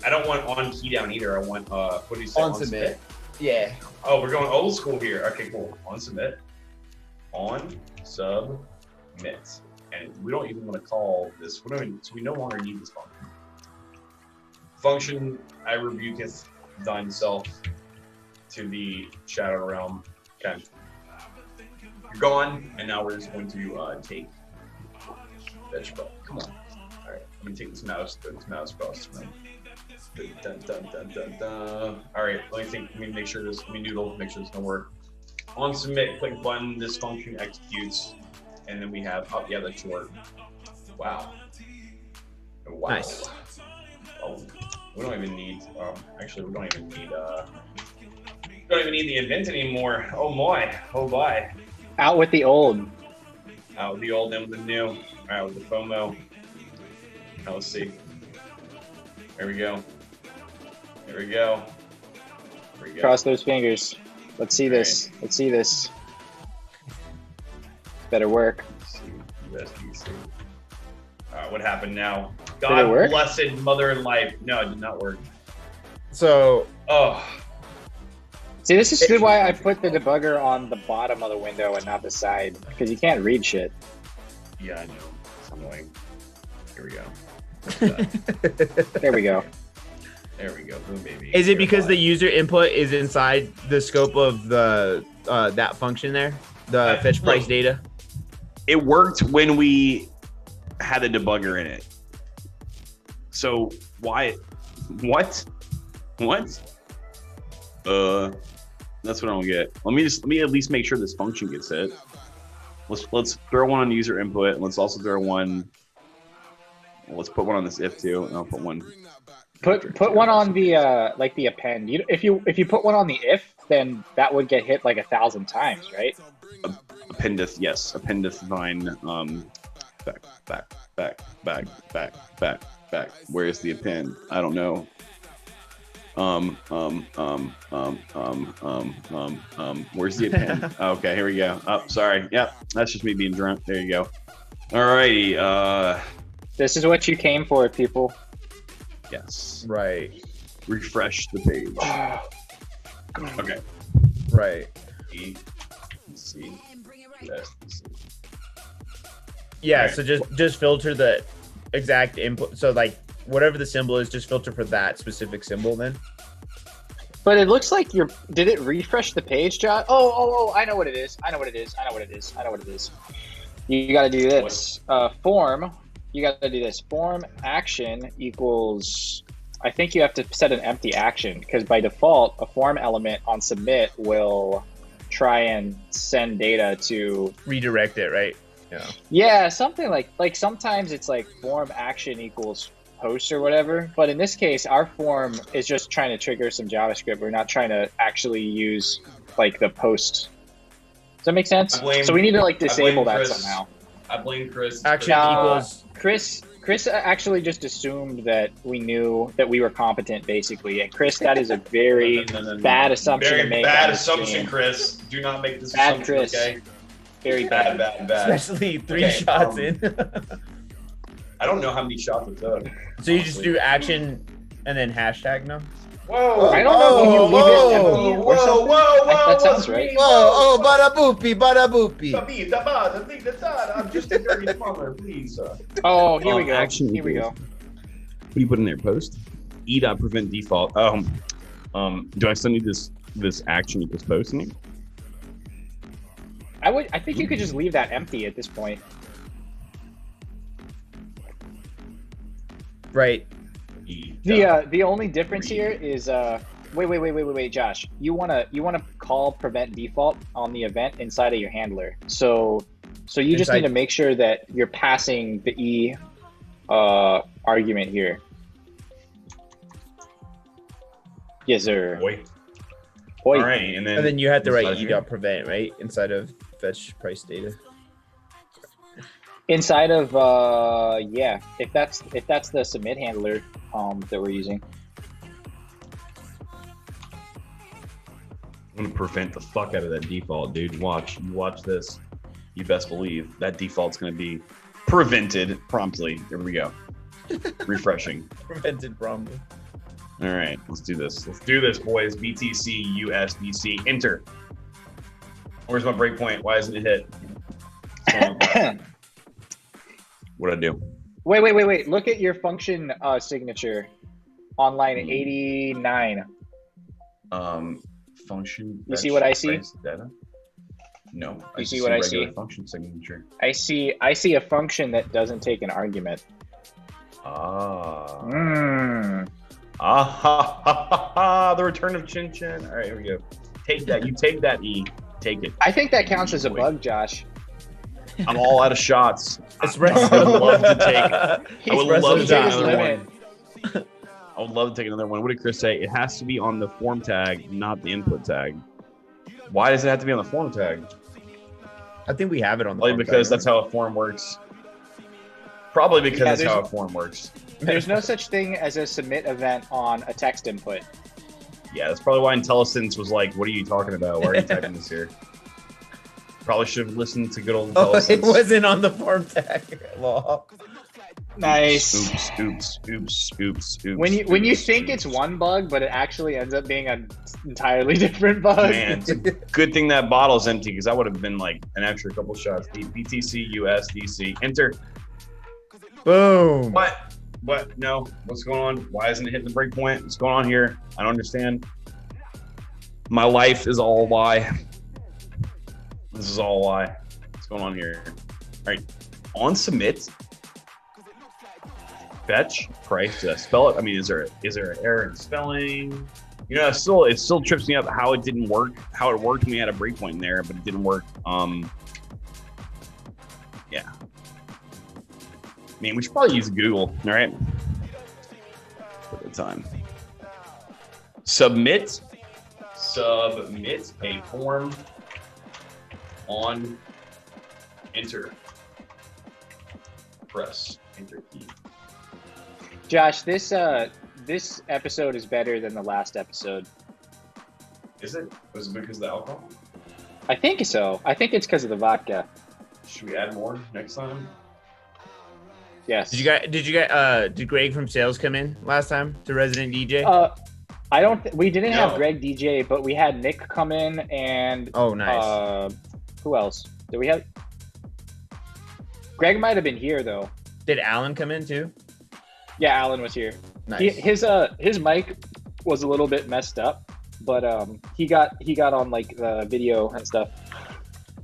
I don't want on key down either. I want what do you say? On submit. Yeah. Oh, we're going old school here. Okay, cool. On submit. On submit. And we don't even want to call this. So we no longer need this function. Function I rebuketh thine self to the shadow realm. Okay. You're gone, and now we're just going to take vegetable. Come on. All right. Let me take this mouse. Throw this mouse across the room. Dun, dun, dun, dun, dun. All right. Let me make sure this. Let me noodle. Make sure this gonna work. On submit, click button. This function executes, and then we have. Oh yeah, that's short. Wow. Wow. Nice. Oh, we don't even need. Actually, we don't even need. We don't even need the event anymore. Oh my. Oh bye. Out with the old. Out with the old, in with the new. All right, with the FOMO. Now let's see. There we go. There we go. There we go. Cross those fingers. Let's see this. Let's see this. Better work. USDC. What happened now? Did it God work? blessed mother in life. No, it did not work. So Oh, See, this is why I put the debugger on the bottom of the window and not the side, because you can't read shit. yeah, I know. It's annoying. Here we go. There we go. There we go. Boom, baby. is it because the Goodbye. user input is inside the scope of the that function there, the fetch price look. data? It worked when we had a debugger in it. So why? What? That's what I don't get. Let me at least make sure this function gets hit. Let's throw one on user input, and let's also throw one Well, let's put one on this if too, and I'll put one. Put one on the like the append. If you put one on the if, then that would get hit like 1,000 times, right? Appendeth, yes. Appendeth vine. Back. Where's the append? I don't know. Where's the append? Okay, here we go. Oh, sorry. Yep, that's just me being drunk. There you go. Alrighty. This is what you came for, people. Yes. Right. Refresh the page. Okay. Right. E, C, S, C. Yeah. Right. So just filter the exact input. So like whatever the symbol is, just filter for that specific symbol then. But it looks like did it refresh the page, Josh? Oh, I know what it is. I know what it is. You got to do this. Form. You got to do this. Form action equals, I think you have to set an empty action because by default, a form element on submit will try and send data to redirect it, right? Yeah. Yeah, something like sometimes it's like form action equals post or whatever. But in this case, our form is just trying to trigger some JavaScript. We're not trying to actually use like the post. Does that make sense? So we need to like disable that somehow. I blame Chris. Action equals. Chris actually just assumed that we knew that we were competent, basically. And Chris, that is a very bad assumption to make. Bad assumption, Chris. Do not make this bad, assumption, Chris. okay? Very bad. Especially three shots in. I don't know how many shots it took. So you just do action and then hashtag no? Whoa! I don't know if you leave it empty or something. That sounds right. Whoa! Bada boopy. I'm just a dirty plumber, please. Oh, here we go. Action Here we go. What do you put in there? Post. E.prevent default. Do I still need this action equals post in it? I think you could just leave that empty at this point. Right. The only difference here is wait, Josh. You wanna call prevent default on the event inside of your handler. So you just need to make sure that you're passing the E argument here. Yes, sir. Oi. All right, and then you have to write e.prevent, right? Inside of fetch price data. Inside of yeah, if that's the submit handler that we're using. I'm gonna prevent the fuck out of that default, dude. Watch this. You best believe that default's gonna be prevented promptly. Here we go. Refreshing. Prevented promptly. All right, let's do this. Let's do this, boys. BTC USDC enter. Where's my breakpoint? Why isn't it hit? What'd I do? Wait. Look at your function signature on line 89. Function. You see what I see? Data? No. You see what I see? Function signature. I see a function that doesn't take an argument. The return of Chin Chin. All right, here we go. Take that. You take that E. Take it. I think that counts as a bug, Josh. I'm all out of shots. I would love to take another one. I would love to take another one. What did Chris say? It has to be on the form tag, not the input tag. Why does it have to be on the form tag? I think we have it on the form because tag, that's how a form works. Probably because that's how a form works. There's no such thing as a submit event on a text input. Yeah, that's probably why IntelliSense was like, what are you talking about? Why are you typing this here? Probably should have listened to good old IntelliSense. It wasn't on the form tag law. Nice. Oops. When you think it's one bug, but it actually ends up being an entirely different bug. Man, it's a good thing that bottle's empty because that would have been like an extra couple shots. BTC USDC enter. Boom. What? No. What's going on? Why isn't it hitting the breakpoint? What's going on here? I don't understand. My life is all a lie. This is all a lie. What's going on here? All right. On submit. Fetch price. Did I spell it? I mean, is there an error in spelling? You know, it still trips me up how it didn't work. How it worked when we had a breakpoint in there, but it didn't work. Yeah. I mean, we should probably use Google, all right? For the time. Submit a form on enter. Press enter key. Josh, this episode is better than the last episode. Is it? Was it because of the alcohol? I think so. I think it's because of the vodka. Should we add more next time? Yes. Did Greg from sales come in last time to Resident DJ? We didn't No. have Greg DJ, but we had Nick come in and Oh, nice. Who else? Did we have? Greg might have been here though. Did Alan come in too? Yeah, Alan was here. Nice. His mic was a little bit messed up, but he got on like the video and stuff.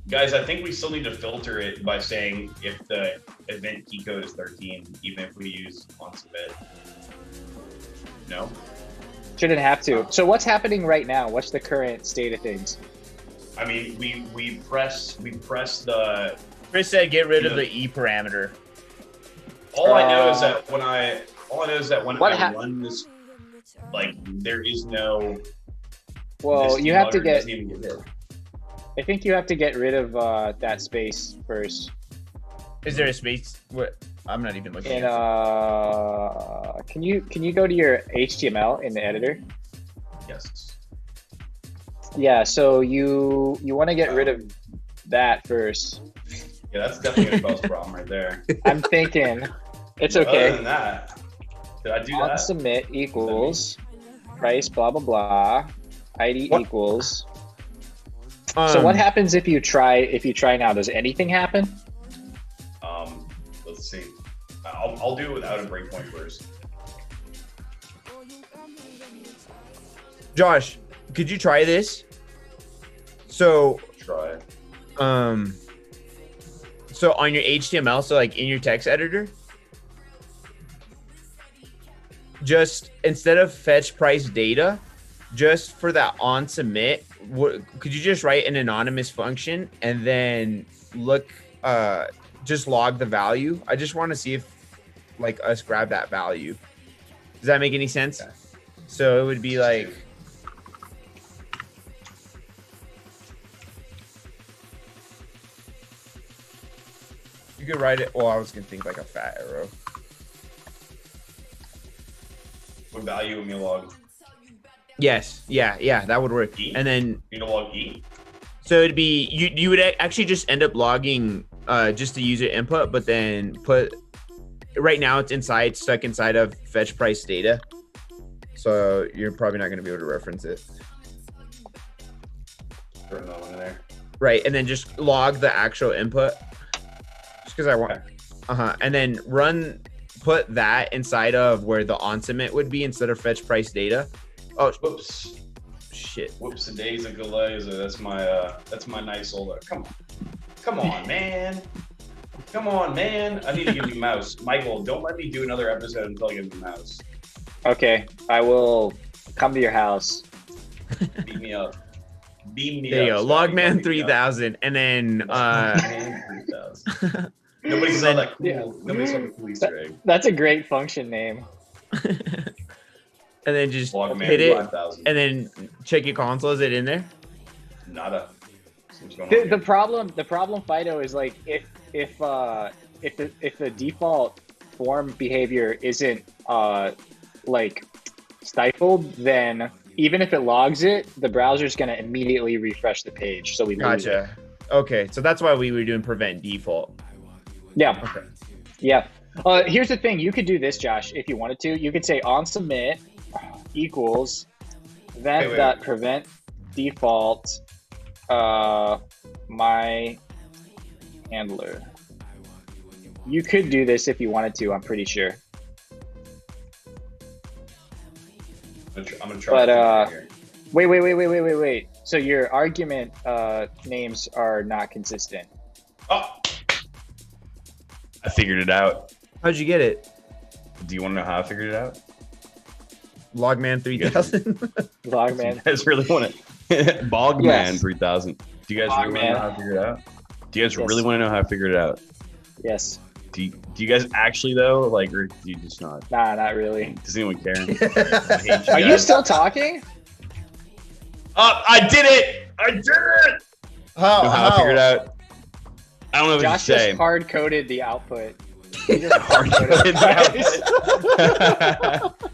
Guys, I think we still need to filter it by saying if the event key code is 13, even if we use on submit. No? Shouldn't have to. So what's happening right now? What's the current state of things? I mean, we press the. Chris said get rid of the E parameter. All I know is that when I What run this, like there is no. Well, this you have to debugger get. doesn't even get hit. I think you have to get rid of that space first. Is there a space? What? I'm not even looking. And at can you go to your HTML in the editor? Yes. Yeah. So you want to get rid of that first. Yeah, that's definitely gonna cause a problem right there. I'm thinking it's Other okay. than that, did I do On that? submit equals price blah blah blah ID What? equals. So what happens if you try now? Does anything happen? Let's see. I'll do it without a breakpoint first. Josh, could you try this? So, Try. so on your HTML, so like in your text editor, just instead of fetch price data, just for that on submit, could you just write an anonymous function and then just log the value? I just want to see if like us grab that value. Does that make any sense? Okay. So it would be like, you could write it. Well, I was gonna think like a fat arrow. What value am you log? Yes, yeah, that would work. E? And then You know, log E. so it'd be you would actually just end up logging just the user input, but then put right now it's stuck inside of fetch price data. So you're probably not going to be able to reference it. Throw another one in there. Right, and then just log the actual input. Just because I want, and then put that inside of where the on submit would be instead of fetch price data. Oh, Whoops. shit. Whoops a days of Galaza. That's my nice old. Come on, man. Come on, man. I need to give you a mouse. Michael, don't let me do another episode until I give you a mouse. Okay, I will come to your house. Beat me up. Beam me There you up. go. Scotty. Logman Beat me up. 3000, and then Logman 3000. Nobody saw that cool. Yeah. Nobody saw the cool Easter egg. That's a great function name. and then just Logman hit it, 5000. and then check your console. Is it in there? Nada. What's going on The here? problem, Fido, is like if the default form behavior isn't like stifled, then even if it logs it, the browser's gonna immediately refresh the page. So we lose it. Gotcha. Okay, so that's why we were doing prevent default. Yeah. Okay. Yeah. Here's the thing. You could do this, Josh, if you wanted to. You could say on submit equals event dot prevent default my handler. You could do this if you wanted to. I'm pretty sure. I'm gonna try. But, here. Wait. So your argument names are not consistent. Oh! I figured it out. How'd you get it? Do you want to know how I figured it out? Logman 3000. Logman. You guys really want it? Bogman Yes. 3000. Do you guys really want to know how I figured it out? Do you guys Yes. really want to know how I figured it out? Yes. Do you guys actually though, like, or do you just not? Nah, not really. Does anyone care? I hate Are you guys. still talking? I did it! I did it! How? I figured out. I don't know what Josh to say. just hard coded the output. He just Hard-coded the output.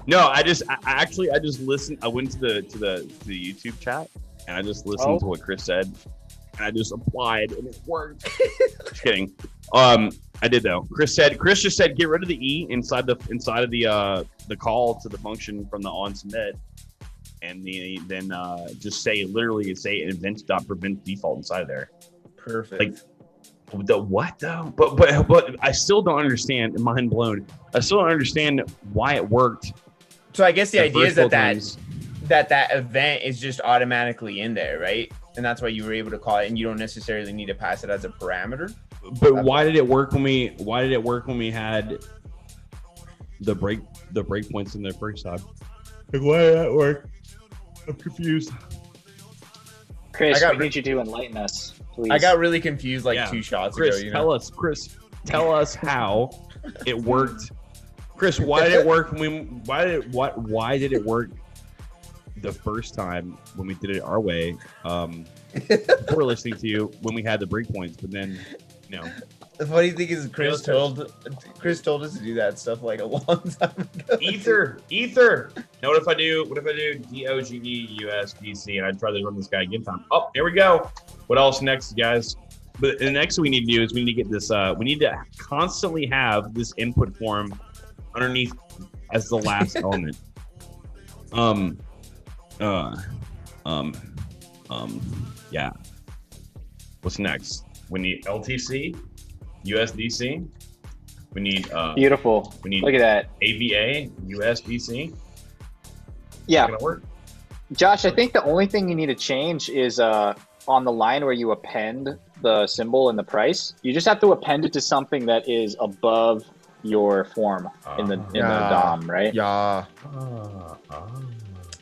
No, I just listened. I went to the YouTube chat and I just listened to what Chris said, and I just applied and it worked. Just kidding. I did though. Chris just said get rid of the E inside of the call to the function from the on submit, and then just say event.prevent default inside of there. Perfect. Like the what though? But I still don't understand. Mind blown. I still don't understand why it worked. So I guess the idea is that times. that event is just automatically in there, right? And that's why you were able to call it, and you don't necessarily need to pass it as a parameter. But why did it work when we had the breakpoints in there first time? Like, why did that work? I'm confused. Chris, we need you to enlighten us, please. I got really confused like 2 shots Chris, ago. You know? Tell us how it worked. Chris, why did it work why did it work the first time when we did it our way? Before listening to you when we had the breakpoints, but then The funny thing is Chris told us to do that stuff like a long time ago. Ether. Now what if I do DOGE and I try to run this guy again time? Oh, there we go. What else next, guys? But the next thing we need to do is we need to get this we need to constantly have this input form underneath as the last element. Yeah. What's next? We need LTC, USDC. We need beautiful. We need look at that AVA, USDC. Yeah. Gonna work. Josh, I think the only thing you need to change is on the line where you append the symbol and the price. You just have to append it to something that is above your form in the DOM, right? Yeah.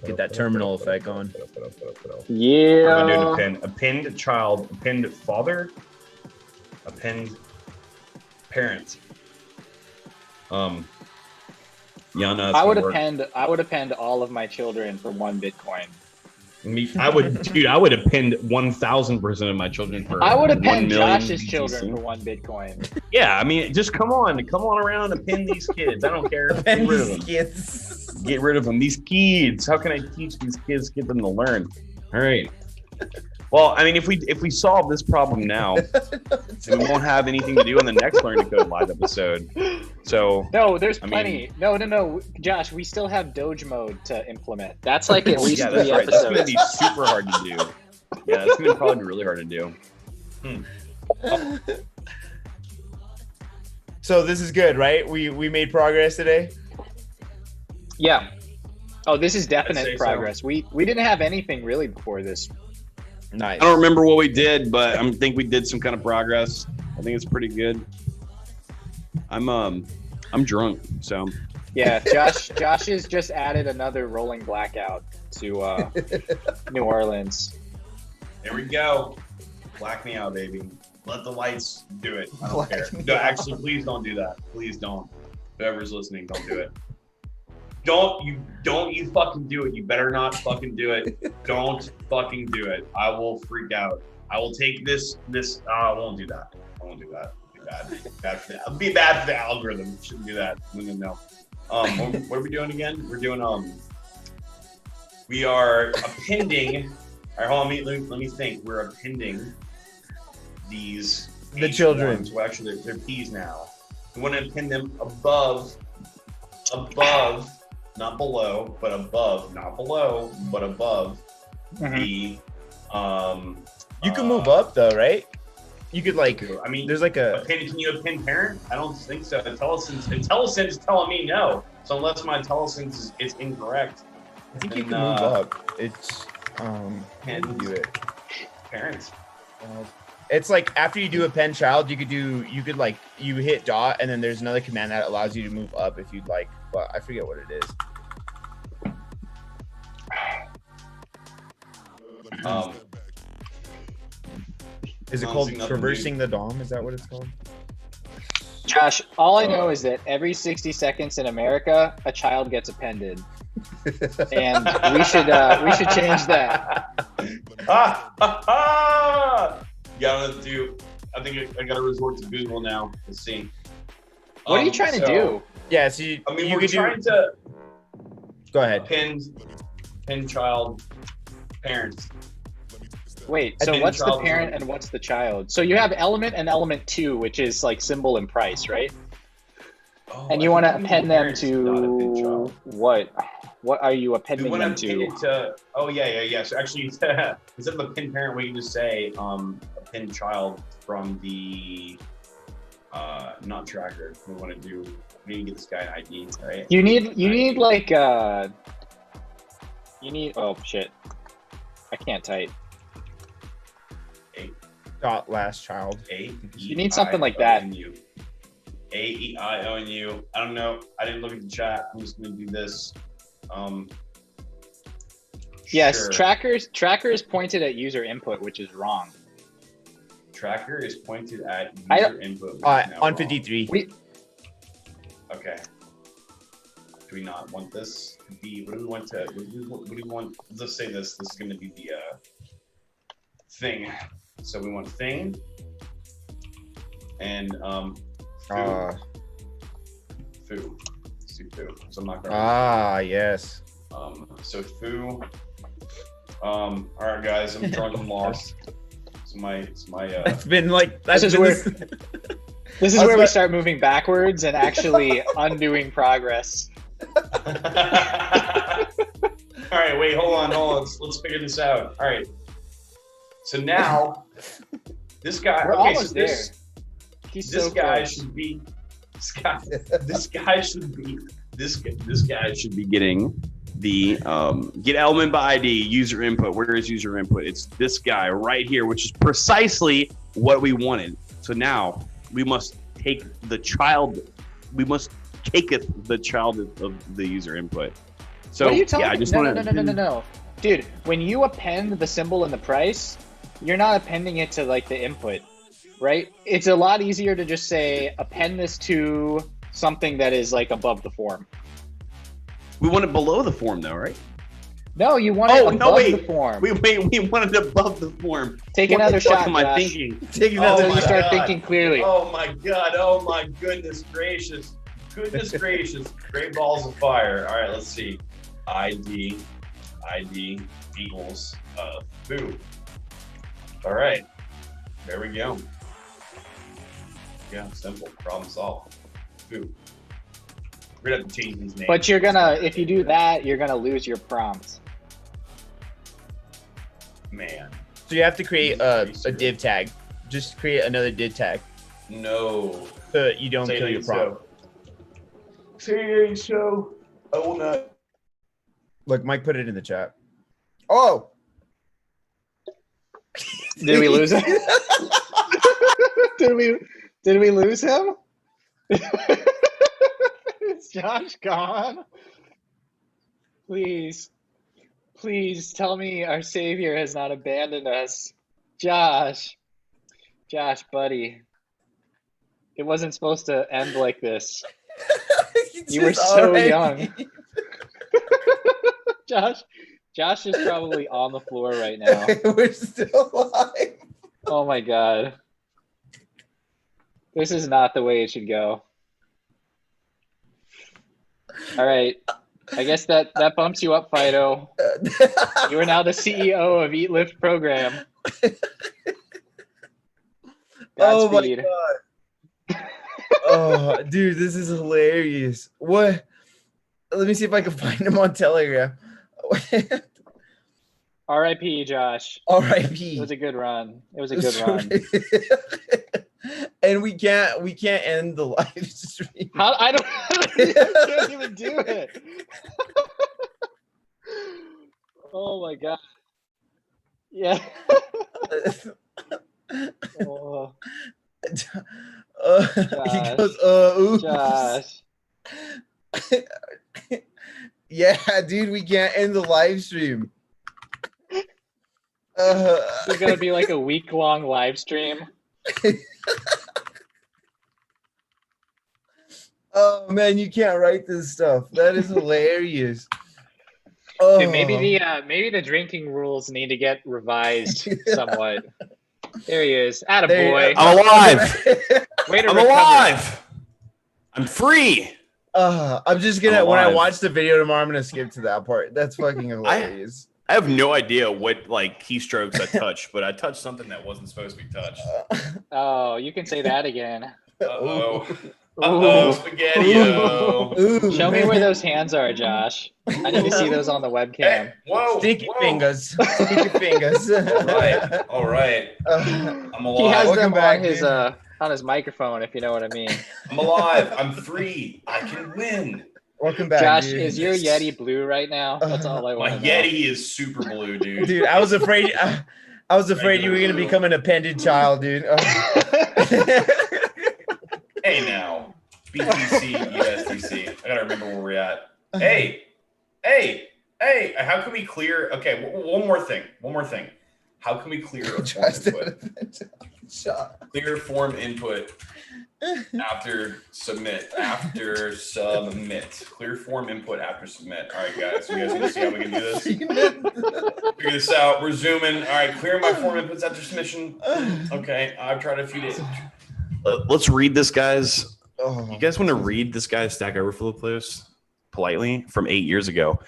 Get that terminal effect going. Yeah. I'm gonna do an append child, append father, append parent. Yeah, no, I would append all of my children for 1 Bitcoin. I would append 1,000% of my children for. I would append 1 million Josh's BTC. children for 1 Bitcoin. Yeah, I mean, just come on around and append these kids. I don't care. Get rid of them. Get rid of them. These kids. How can I teach these kids? Get them to learn. All right. Well, I mean, if we solve this problem now, we won't have anything to do in the next Learn to Code live episode. So no, there's plenty. No, Josh, we still have Doge mode to implement. That's like at least 3 right. episodes. That's gonna be super hard to do. Yeah, that's gonna probably be really hard to do. So this is good, right? We made progress today. Yeah. Oh, this is I'd say definite so. progress. We didn't have anything really before this. Nice. I don't remember what we did, but I think we did some kind of progress. I think it's pretty good. I'm drunk, so Yeah, Josh has just added another rolling blackout to New Orleans. there we go. Black me out, baby. Let the lights do it. I don't care. No, actually, please don't do that. Please don't. Whoever's listening, don't do it. Don't you fucking do it. You better not fucking do it. Don't fucking do it. I will freak out. I will take this. I won't do that. I won't do that. It'll be bad for the algorithm. Shouldn't do that. No. What are we doing again? We're doing we are appending. All right, hold on. Let me think. We're appending the children. ones. Well, actually, they're P's now. We want to append them above, not below, but above, not below, but above the. You can move up though, right? You could like. I mean, there's like a. Can you append parent? I don't think so. IntelliSense is telling me no. So unless my IntelliSense is incorrect, I think you can move up. It's and do it. Parents. It's like after you do append child, you could like you hit dot and then there's another command that allows you to move up if you'd like, but I forget what it is. Um, Is it called traversing the DOM? Is that what it's called? Josh, all I know is that every 60 seconds in America, a child gets appended, and we should change that. Gotta do. I think I gotta resort to Google now. Let's see. What are you trying to do? Yeah, so you we're could trying to Go ahead. pin child parents. Wait, so what's the parent and what's the child? So you have element and element 2, which is like symbol and price, right? Oh, and you want to append them to what? What are you appending them to? Oh yeah. So actually, instead of a pin parent, we can just say a pin child from the not tracker. We want to do. We need to get this guy an ID, right? You need like you need. Oh shit! I can't type. Dot last child. You need something like that. AEIONU. I don't know. I didn't look at the chat. I'm just gonna do this. Yes, sure. tracker is pointed at user input, which is wrong. Tracker is pointed at user input. On 53. Okay. Do we not want this to be? What do we want to? What do we want? Let's say this. This is going to be the thing. So we want thing and foo. Foo. Let's do foo. So I'm not going. Yes. So foo. All right, guys. I'm drunk and lost. It's my. It's been like this is where we start moving backwards and actually undoing progress. All right, wait, hold on. Let's figure this out. All right. So now, this guy. We're okay, almost so this there. He's this so guy close. should be. This guy should be getting the get element by ID user input. Where is user input? It's this guy right here, which is precisely what we wanted. So now we must take the child. We must taketh the child of the user input. So what are you talking? yeah, I just No. Dude, when you append the symbol and the price, you're not appending it to like the input, right? It's a lot easier to just say append this to something that is like above the form. We want it below the form though, right? No, you want it above the form. We want it above the form. Take another shot, What the fuck am I Josh. thinking? Take another You start thinking clearly. Oh my god! Oh my goodness gracious! Goodness gracious! Great balls of fire! All right, let's see. ID equals foo. All right, there we go. Yeah, simple. Problem solved. Foo. We're gonna have to change these names. But you're gonna, if you do that, you're gonna lose your prompt. Man. So you have to create a div tag. Just create another div tag. No. So you don't kill your prompt. Say so. I will not. Look, Mike put it in the chat. Oh. Did we lose him? Did we lose him? Is Josh gone? Please tell me our savior has not abandoned us. Josh, buddy. It wasn't supposed to end like this. You were so young. Josh is probably on the floor right now. We're still alive. Oh my god. This is not the way it should go. All right. I guess that bumps you up, Fido. You are now the CEO of Eat Lift program. Godspeed. Oh my god. Oh, dude, this is hilarious. What? Let me see if I can find him on Telegram. R.I.P. Josh. R.I.P. It was a good run. Run. And we can't end the live stream. I can't even do it. Oh my god. Yeah. Oh. He goes, oops. Josh. Yeah, dude, we can't end the live stream. It's gonna be like a week-long live stream. Oh man, you can't write this stuff. That is hilarious. Oh. Dude, maybe the drinking rules need to get revised somewhat. There he is. Attaboy. I'm alive. Way to I'm recover. alive. I'm free. I'm just gonna I'm when I alive. watch the video tomorrow, I'm gonna skip to that part. That's fucking hilarious. I have no idea what like keystrokes I touched, but I touched something that wasn't supposed to be touched. Oh, you can say that again. Uh-oh. Ooh. Uh-oh, spaghetti-o. Ooh. Show me where those hands are, Josh. I need to see those on the webcam. Hey, whoa. Sticky whoa. fingers. Sticky fingers. All right. I'm alive. He has Welcome them back, on his microphone, if you know what I mean. I'm alive. I'm free. I can win. Welcome back, Josh, dude. is your Yeti blue right now? That's all I My want to know. Yeti is super blue, dude. Dude, I was afraid. I was afraid you were gonna become an appended child, dude. Hey now, BTC, USDC. I gotta remember where we're at. Hey, how can we clear? Okay, one more thing. How can we clear a form input? Clear form input after submit. Clear form input after submit. All right, guys. You guys want to see how we can do this? Figure this out. We're zooming. All right, clearing my form inputs after submission. Okay, I've tried a few days. Let's read this, guys. You guys want to read this guy's Stack Overflow post politely from 8 years ago?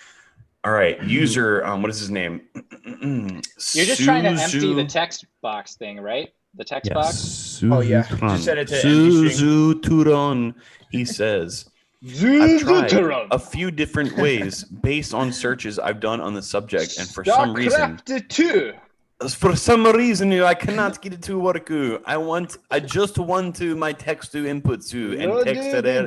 All right, user. What is his name? You're just trying to empty the text box thing, right? The text box. Oh yeah, just set it to empty Suzu Turon. He says, I've tried a few different ways based on searches I've done on the subject, and for some reason, I cannot get it to work. I just want to my text to input to and text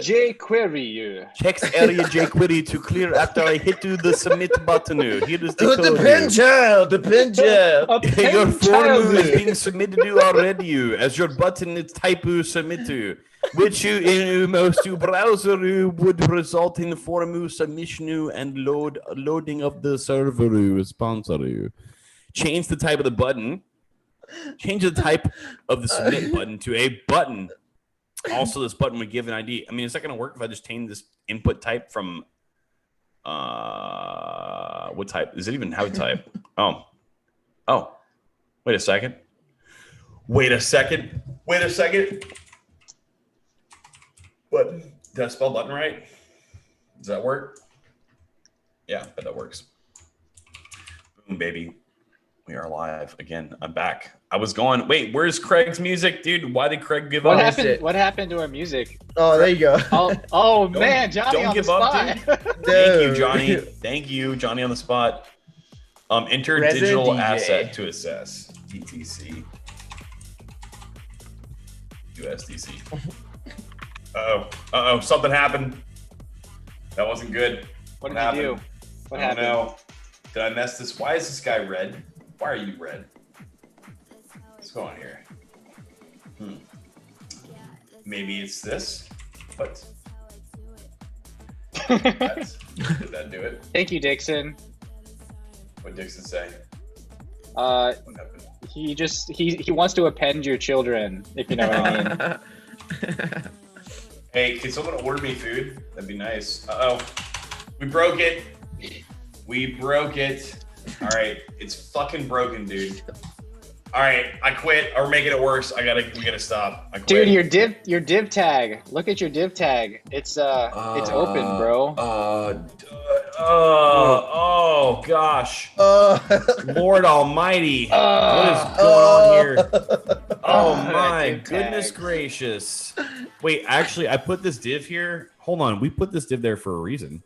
jQuery. Text area jQuery to clear after I hit to the submit button. Here is the code. The pen child. Your form is being submitted to already as your button is type submit to, which you in most browser would result in form submission and loading of the server sponsor. Change the type of the button. Change the type of the submit button to a button. Also, this button would give an ID. I mean, is that going to work if I just change this input type from what type? Does it even have a type? Oh, wait a second. What? Did I spell button right? Does that work? Yeah, that works. Boom, baby. We are live again. I'm back. I was going. Wait, where's Craig's music, dude? Why did Craig give up? What happened to our music? Oh, there you go. Oh man, Johnny on the spot. Thank you, Johnny. Thank you, Johnny on the spot. Enter digital asset to assess. DTC. USDC. Uh-oh. Something happened. That wasn't good. What did you do? What happened? No. Did I mess this? Why is this guy red? Why are you red? What's going on here? Maybe it's this. What? Did that do it? Thank you, Dixon. What did Dixon say? What happened? He wants to append your children, if you know what I mean. Hey, can someone order me food? That'd be nice. Uh-oh. We broke it. All right, it's fucking broken, dude. All right, I quit. Or making it worse. We gotta stop. I quit. Dude, your div tag. Look at your div tag. It's open, bro. Oh gosh. Lord Almighty. What is going on here? Oh my goodness gracious. Wait, actually, I put this div here. Hold on, we put this div there for a reason.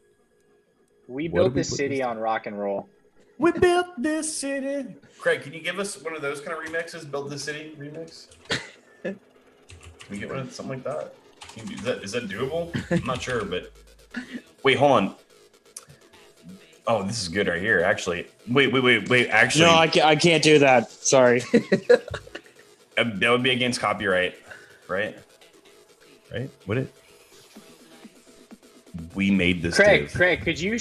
We built this city on rock and roll. We built this city. Craig, can you give us one of those kind of remixes? Build this city remix? Can we get one of something like that? Is that doable? I'm not sure, but wait, hold on. Oh, this is good right here. Actually, wait. Actually, no, I can't do that. Sorry. That would be against copyright, right? Right? Would it? We made this. Craig, could you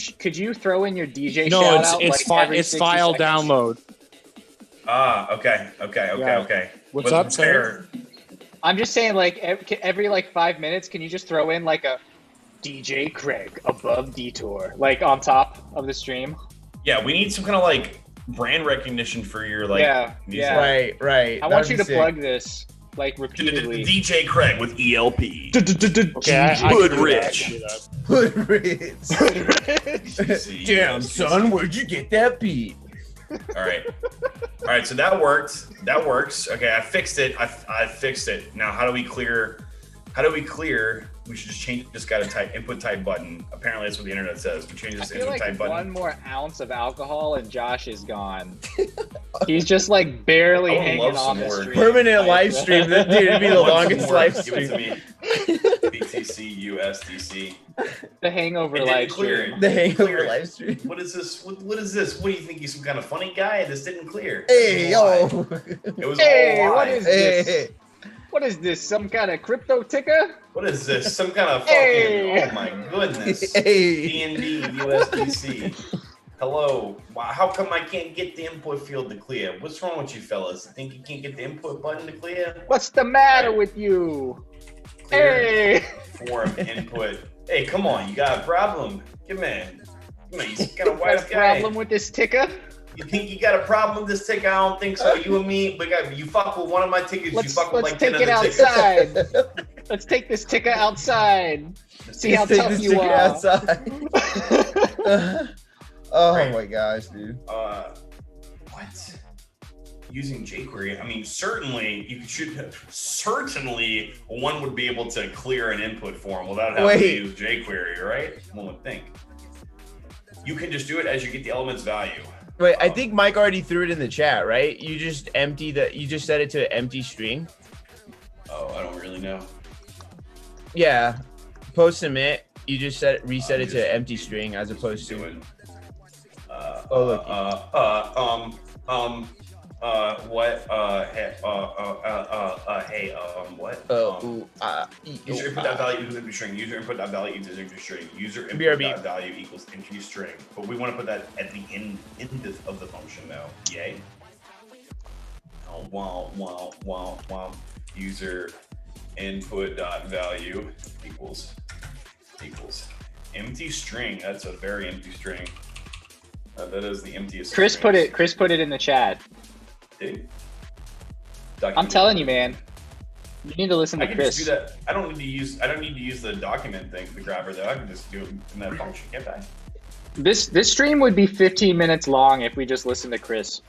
throw in your DJ? No, shout it's file download. Okay. What's up, sir? I'm just saying, like every 5 minutes, can you just throw in like a DJ Craig above Detour, like on top of the stream. Yeah, we need some kind of like brand recognition for your like. Yeah, music. yeah. Right. I want you to plug this like repeatedly. DJ Craig with ELP. Okay, Hood Rich. Hood Rich. Damn, son, where'd you get that beat? All right. So that worked. That works. Okay, I fixed it. I fixed it. Now, how do we clear? We should just change. Just got a input type button. Apparently, that's what the internet says. We change this I feel input like type button. one more ounce of alcohol and Josh is gone. He's just like barely I would hanging love on some the more. stream. Permanent live stream. Dude, it'd be the longest live Give it stream. to me. BTC USDC. The hangover It didn't live clear stream. it. The Didn't hangover clear it. live stream. What is this? What is this? What do you think? He's some kind of funny guy? This didn't clear. Hey, Why? yo. It was Hey, all what live. is Hey, this? What is this? Some kind of crypto ticker? What is this? Some kind of fucking? Hey. Oh my goodness. hey. DND USDC. Hello. Wow, how come I can't get the input field to clear? What's wrong with you fellas? Think you can't get the input button to clear? What's the matter with you? Clear Hey! form input. Hey, come on, you got a problem? Come on, you kind Got of wise a guy. problem with this ticker? You think you got a problem with this ticket? I don't think so. You and me, but you fuck with one of my tickets. You Let's fuck with like 10 take it other tickets. outside. Let's take this ticker outside. See how Take tough this you ticker are. outside. Oh Right. my gosh, dude. What? Using jQuery? I mean, certainly certainly one would be able to clear an input form without having to use jQuery, right? One would think. You can just do it as you get the element's value. Wait, I think Mike already threw it in the chat, right? You just set it to an empty string. Oh, I don't really know. Yeah. Post submit. You just reset it to an empty string as opposed to. Doing. Oh, look. What? Hey, what? User input dot value equals empty string. User input dot value equals empty string. User input dot value equals empty string. But we want to put that at the end of the function now. Yay. Oh, wow. User input dot value equals empty string. That's a very empty string. That is the emptiest. Chris put it in the chat. I'm telling you, man. You need to listen to Chris. Just do that. I don't need to use the document thing, the grabber though. I can just do it in that function, can't I? This stream would be 15 minutes long if we just listened to Chris.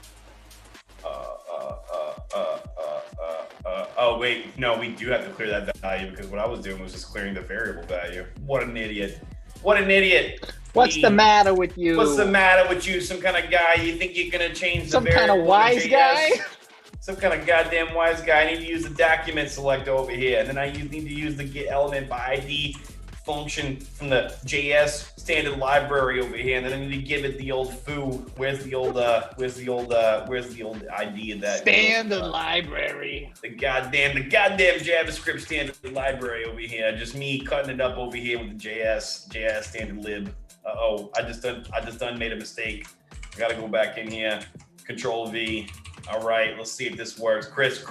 Oh wait, no, we do have to clear that value because what I was doing was just clearing the variable value. What an idiot! What an idiot! What's the matter with you? What's the matter with you? Some kind of guy? You think you're gonna change the Some variable? kind of wise guy? Some kind of goddamn wise guy. I need to use the document selector over here, and then I need to use the get element by ID function from the JS standard library over here, and then I need to give it the old foo. Where's the old ID of that standard library? The goddamn JavaScript standard library over here. Just me cutting it up over here with the JS standard lib. I just done made a mistake. I gotta go back in here. Control V. All right, let's see if this works. Chris,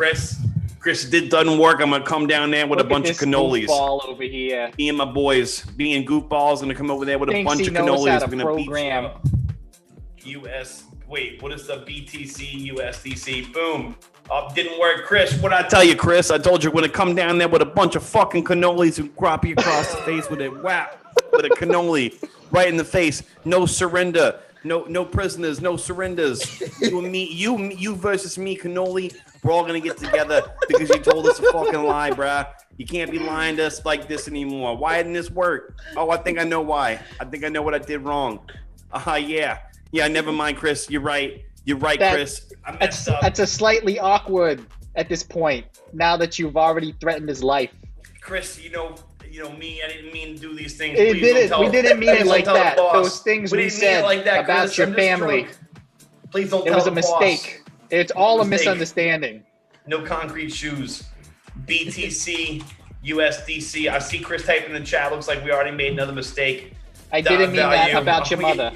it doesn't work. I'm gonna come down there with a bunch of cannolis. Goofball over here. Me and my boys, being goofballs, gonna come over there with a bunch of cannolis. We're gonna program. beat you up. Wait, what is the BTC USDC? Boom. Didn't work. Chris, what'd I tell you, Chris? I told you we're gonna come down there with a bunch of fucking cannolis and crop you across the face with a whap, with a cannoli right in the face. No surrender. No prisoners, no surrenders. You and me, you versus me, cannoli. We're all gonna get together because you told us a fucking lie, bruh. You can't be lying to us like this anymore. Why didn't this work? Oh, I think I know why. I think I know what I did wrong. Yeah, never mind, Chris. You're right, Chris. I messed up. That's a slightly awkward at this point, now that you've already threatened his life. Chris, you know me, I didn't mean to do these things. We didn't mean it like that. Those things we said like that, about Chris. your family. Please don't tell It was a the boss. mistake. It's all a misunderstanding. No concrete shoes. BTC, USDC. I see Chris typing in the chat. Looks like we already made another mistake. I didn't mean that about your mother.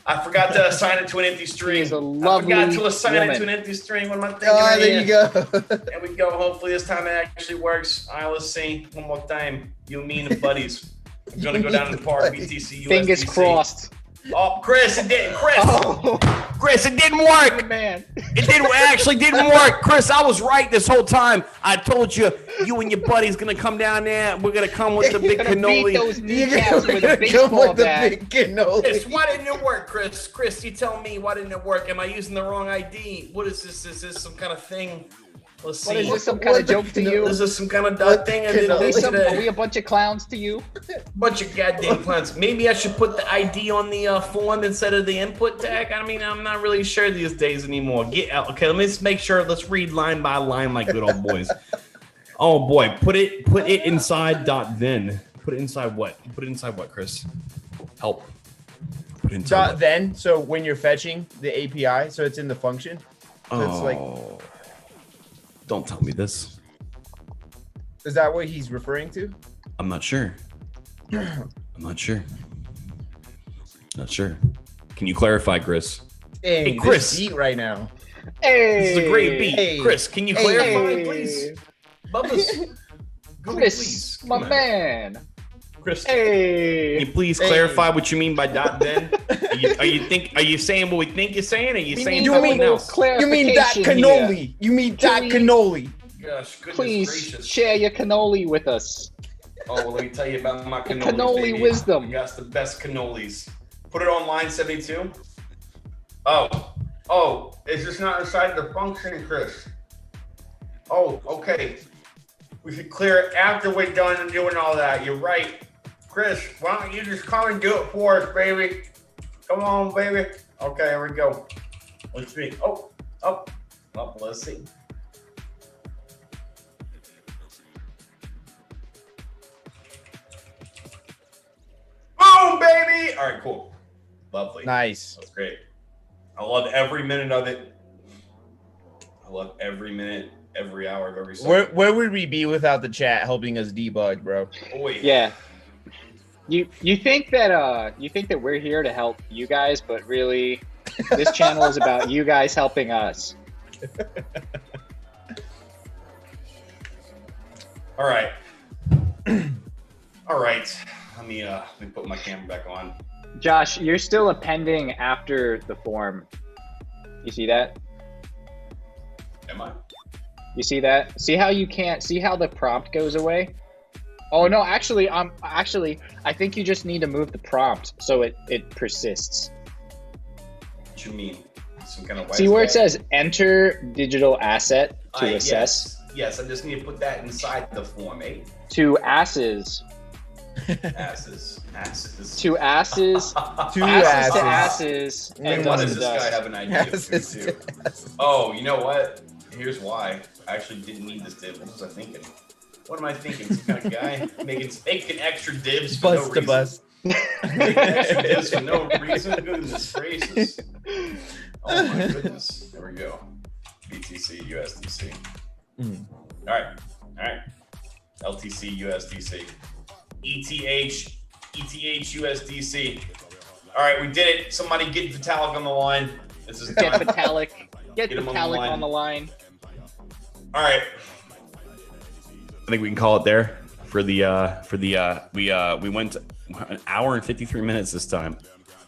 I forgot to assign it to an empty string. She's a lovely I forgot to assign woman. it to an empty string. What am I thinking? Oh, there you go. There we go. Hopefully this time it actually works. All right, let's see. One more time. You, me, and the buddies. I'm gonna go down to the park. BTC, USDC. Fingers crossed. Oh, Chris, it didn't. Chris, Oh, Chris, it didn't work. man. It actually didn't work. Chris, I was right this whole time. I told you, you and your buddy's gonna come down there. We're gonna come with the big You're gonna beat cannoli. those You're kneecaps with a gonna come baseball with the bat. big cannoli. Chris, why didn't it work, Chris? Chris, you tell me why didn't it work? Am I using the wrong ID? What is this? Is this some kind of thing? Let's see. What is this, some kind of joke to you? Is this some kind of dot thing? I didn't Are we, do are we a bunch of clowns to you? Bunch of goddamn clowns. Maybe I should put the ID on the form instead of the input tag. I mean, I'm not really sure these days anymore. Get out. Okay, let me just make sure. Let's read line by line like good old boys. Oh boy, put it inside dot then. Put it inside what? Put it inside what, Chris? Help. Put it inside Dot what? then, so when you're fetching the API, so it's in the function. So it's like, Don't tell me this. is that what he's referring to? I'm not sure. I'm not sure. Not sure. Can you clarify, Chris? Dang, Hey, Chris. this beat right now. Hey, This is a great beat. Hey. Chris, can you Hey. clarify, please? Bubba's. Chris, Come my on. man. Chris, Hey. can you please Hey. clarify what you mean by dot then? Are you saying what we think you're saying? Or are you We saying need something a little else? You mean that clarification cannoli? here. You mean that we- cannoli? Gosh, goodness Please gracious. share your cannoli with us. Oh, well, let me tell you about my The cannolis, cannoli baby. wisdom. We got the best cannolis. Put it on line 72. Oh, it's just not inside the function, Chris. Oh, okay. We should clear it after we're done and doing all that. You're right. Chris, why don't you just come and do it for us, baby? Come on, baby. Okay, here we go. Let's see. Oh, let's see. Boom, baby! All right, cool. Lovely. Nice. That's great. I love every minute of it. I love every minute, every hour of every second. Where would we be without the chat helping us debug, bro? Boy. Yeah. You think that we're here to help you guys, but really, this channel is about you guys helping us. All right. All right. Let me put my camera back on. Josh, you're still appending after the form. You see that? Am I? You see that? See how you can't see how the prompt goes away? Oh no, actually, I think you just need to move the prompt so it persists. What you mean? Some kind of white See where it space? says enter digital asset to assess? Yes, I just need to put that inside the form, eh? To asses. Asses. To asses. Two asses to asses. asses. And Why dust does to this guy dust. have an idea for Asses too? to asses. Oh, you know what? Here's why. I actually didn't need this div. What was I thinking? What am I thinking? Some kind of guy making extra divs for Bust no to reason. bust. Making extra divs for no reason. Goodness gracious. Oh my goodness. There we go. BTC USDC. All right. LTC USDC. ETH USDC. All right, we did it. Somebody get Vitalik on the line. This is Get done. Vitalik. Get Get him Vitalik on the line. All right. I think we can call it there for the we went an hour and 53 minutes this time.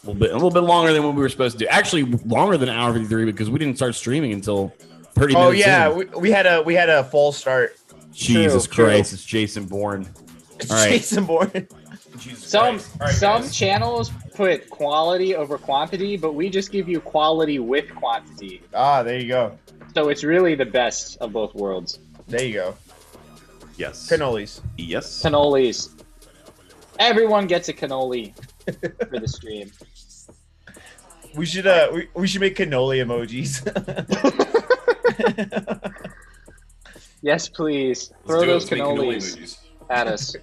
A little bit longer than what we were supposed to do. Actually, longer than an hour and 53 because we didn't start streaming until 30 minutes. Oh yeah, in. we had a false start. Jesus True. Christ, it's Jason Bourne. All right. Jason Bourne. Jesus Some Christ. All right, some guys. channels put quality over quantity, but we just give you quality with quantity. Ah, there you go. So it's really the best of both worlds. There you go. Yes. Cannolis. Yes. Cannolis. Everyone gets a cannoli for the stream. We should we should make cannoli emojis. Yes, please. Let's Throw do it. those Let's make cannoli cannolis emojis. at us.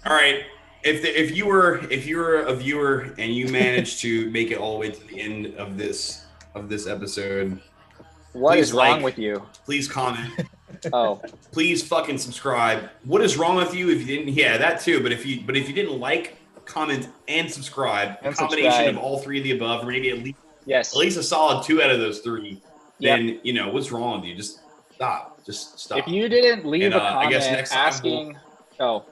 All right. If you were a viewer and you managed to make it all the way to the end of this episode, What Please is wrong like. with you? please comment. Oh, Please fucking subscribe. What is wrong with you if you didn't? Yeah, that too. But if you didn't like, comment, and subscribe, a And combination subscribe. of all three of the above, or maybe at yes. least a solid 2 out of those 3, Yep. then you know what's wrong with you. Just stop. Just stop. If you didn't leave And, a I comment guess next time asking, oh,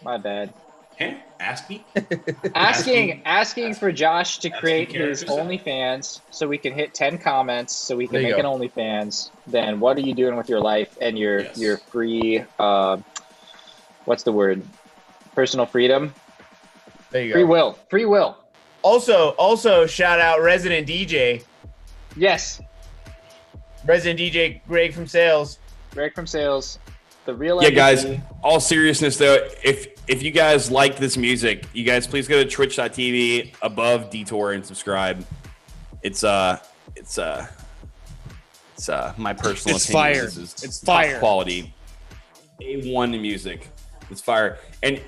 My bad. Huh? Ask me. Asking for Josh to create his characters. OnlyFans so we can hit 10 comments so we can There you make an go. OnlyFans. Then what are you doing with your life and your Yes. your free what's the word? Personal freedom? There you Free go. will. Free will. Also, shout out Resident DJ. Yes. Resident DJ Greg from Sales. Greg from Sales. The real Yeah, guys. MVP. All seriousness though, if you guys like this music, you guys please go to twitch.tv above Detour and subscribe. It's my personal It's opinion. fire. This is It's top fire. quality. A1 music. It's fire. And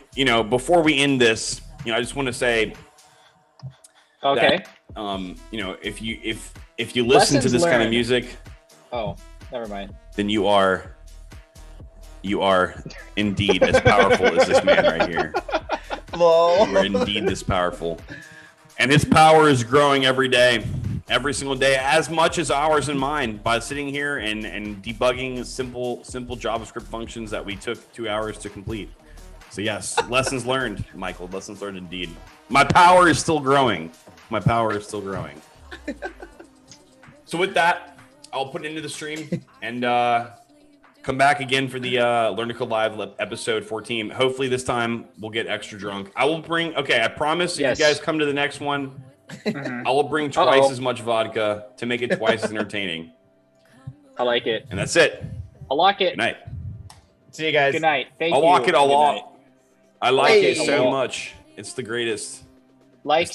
before we end this, I just want to say Okay. that, if you listen to Lessons this kind of learned. music, Oh, never mind. then you are indeed as powerful as this man right here. Lol. You are indeed this powerful. And his power is growing every day, every single day, as much as ours and mine, by sitting here and debugging simple JavaScript functions that we took 2 hours to complete. So yes, lessons learned, Michael. Lessons learned indeed. My power is still growing. So with that, I'll put it into the stream and come back again for the Learn to Code Live episode 14. Hopefully this time we'll get extra drunk. I will bring, I promise Yes. if you guys come to the next one, Mhm. I will bring twice Uh-oh. as much vodka to make it twice as entertaining. I like it. And that's it. I like it. Good night. See you guys. Good night. Thank I'll you. walk it a Good lot. night. I like it Hey. so much. It's the greatest. Like,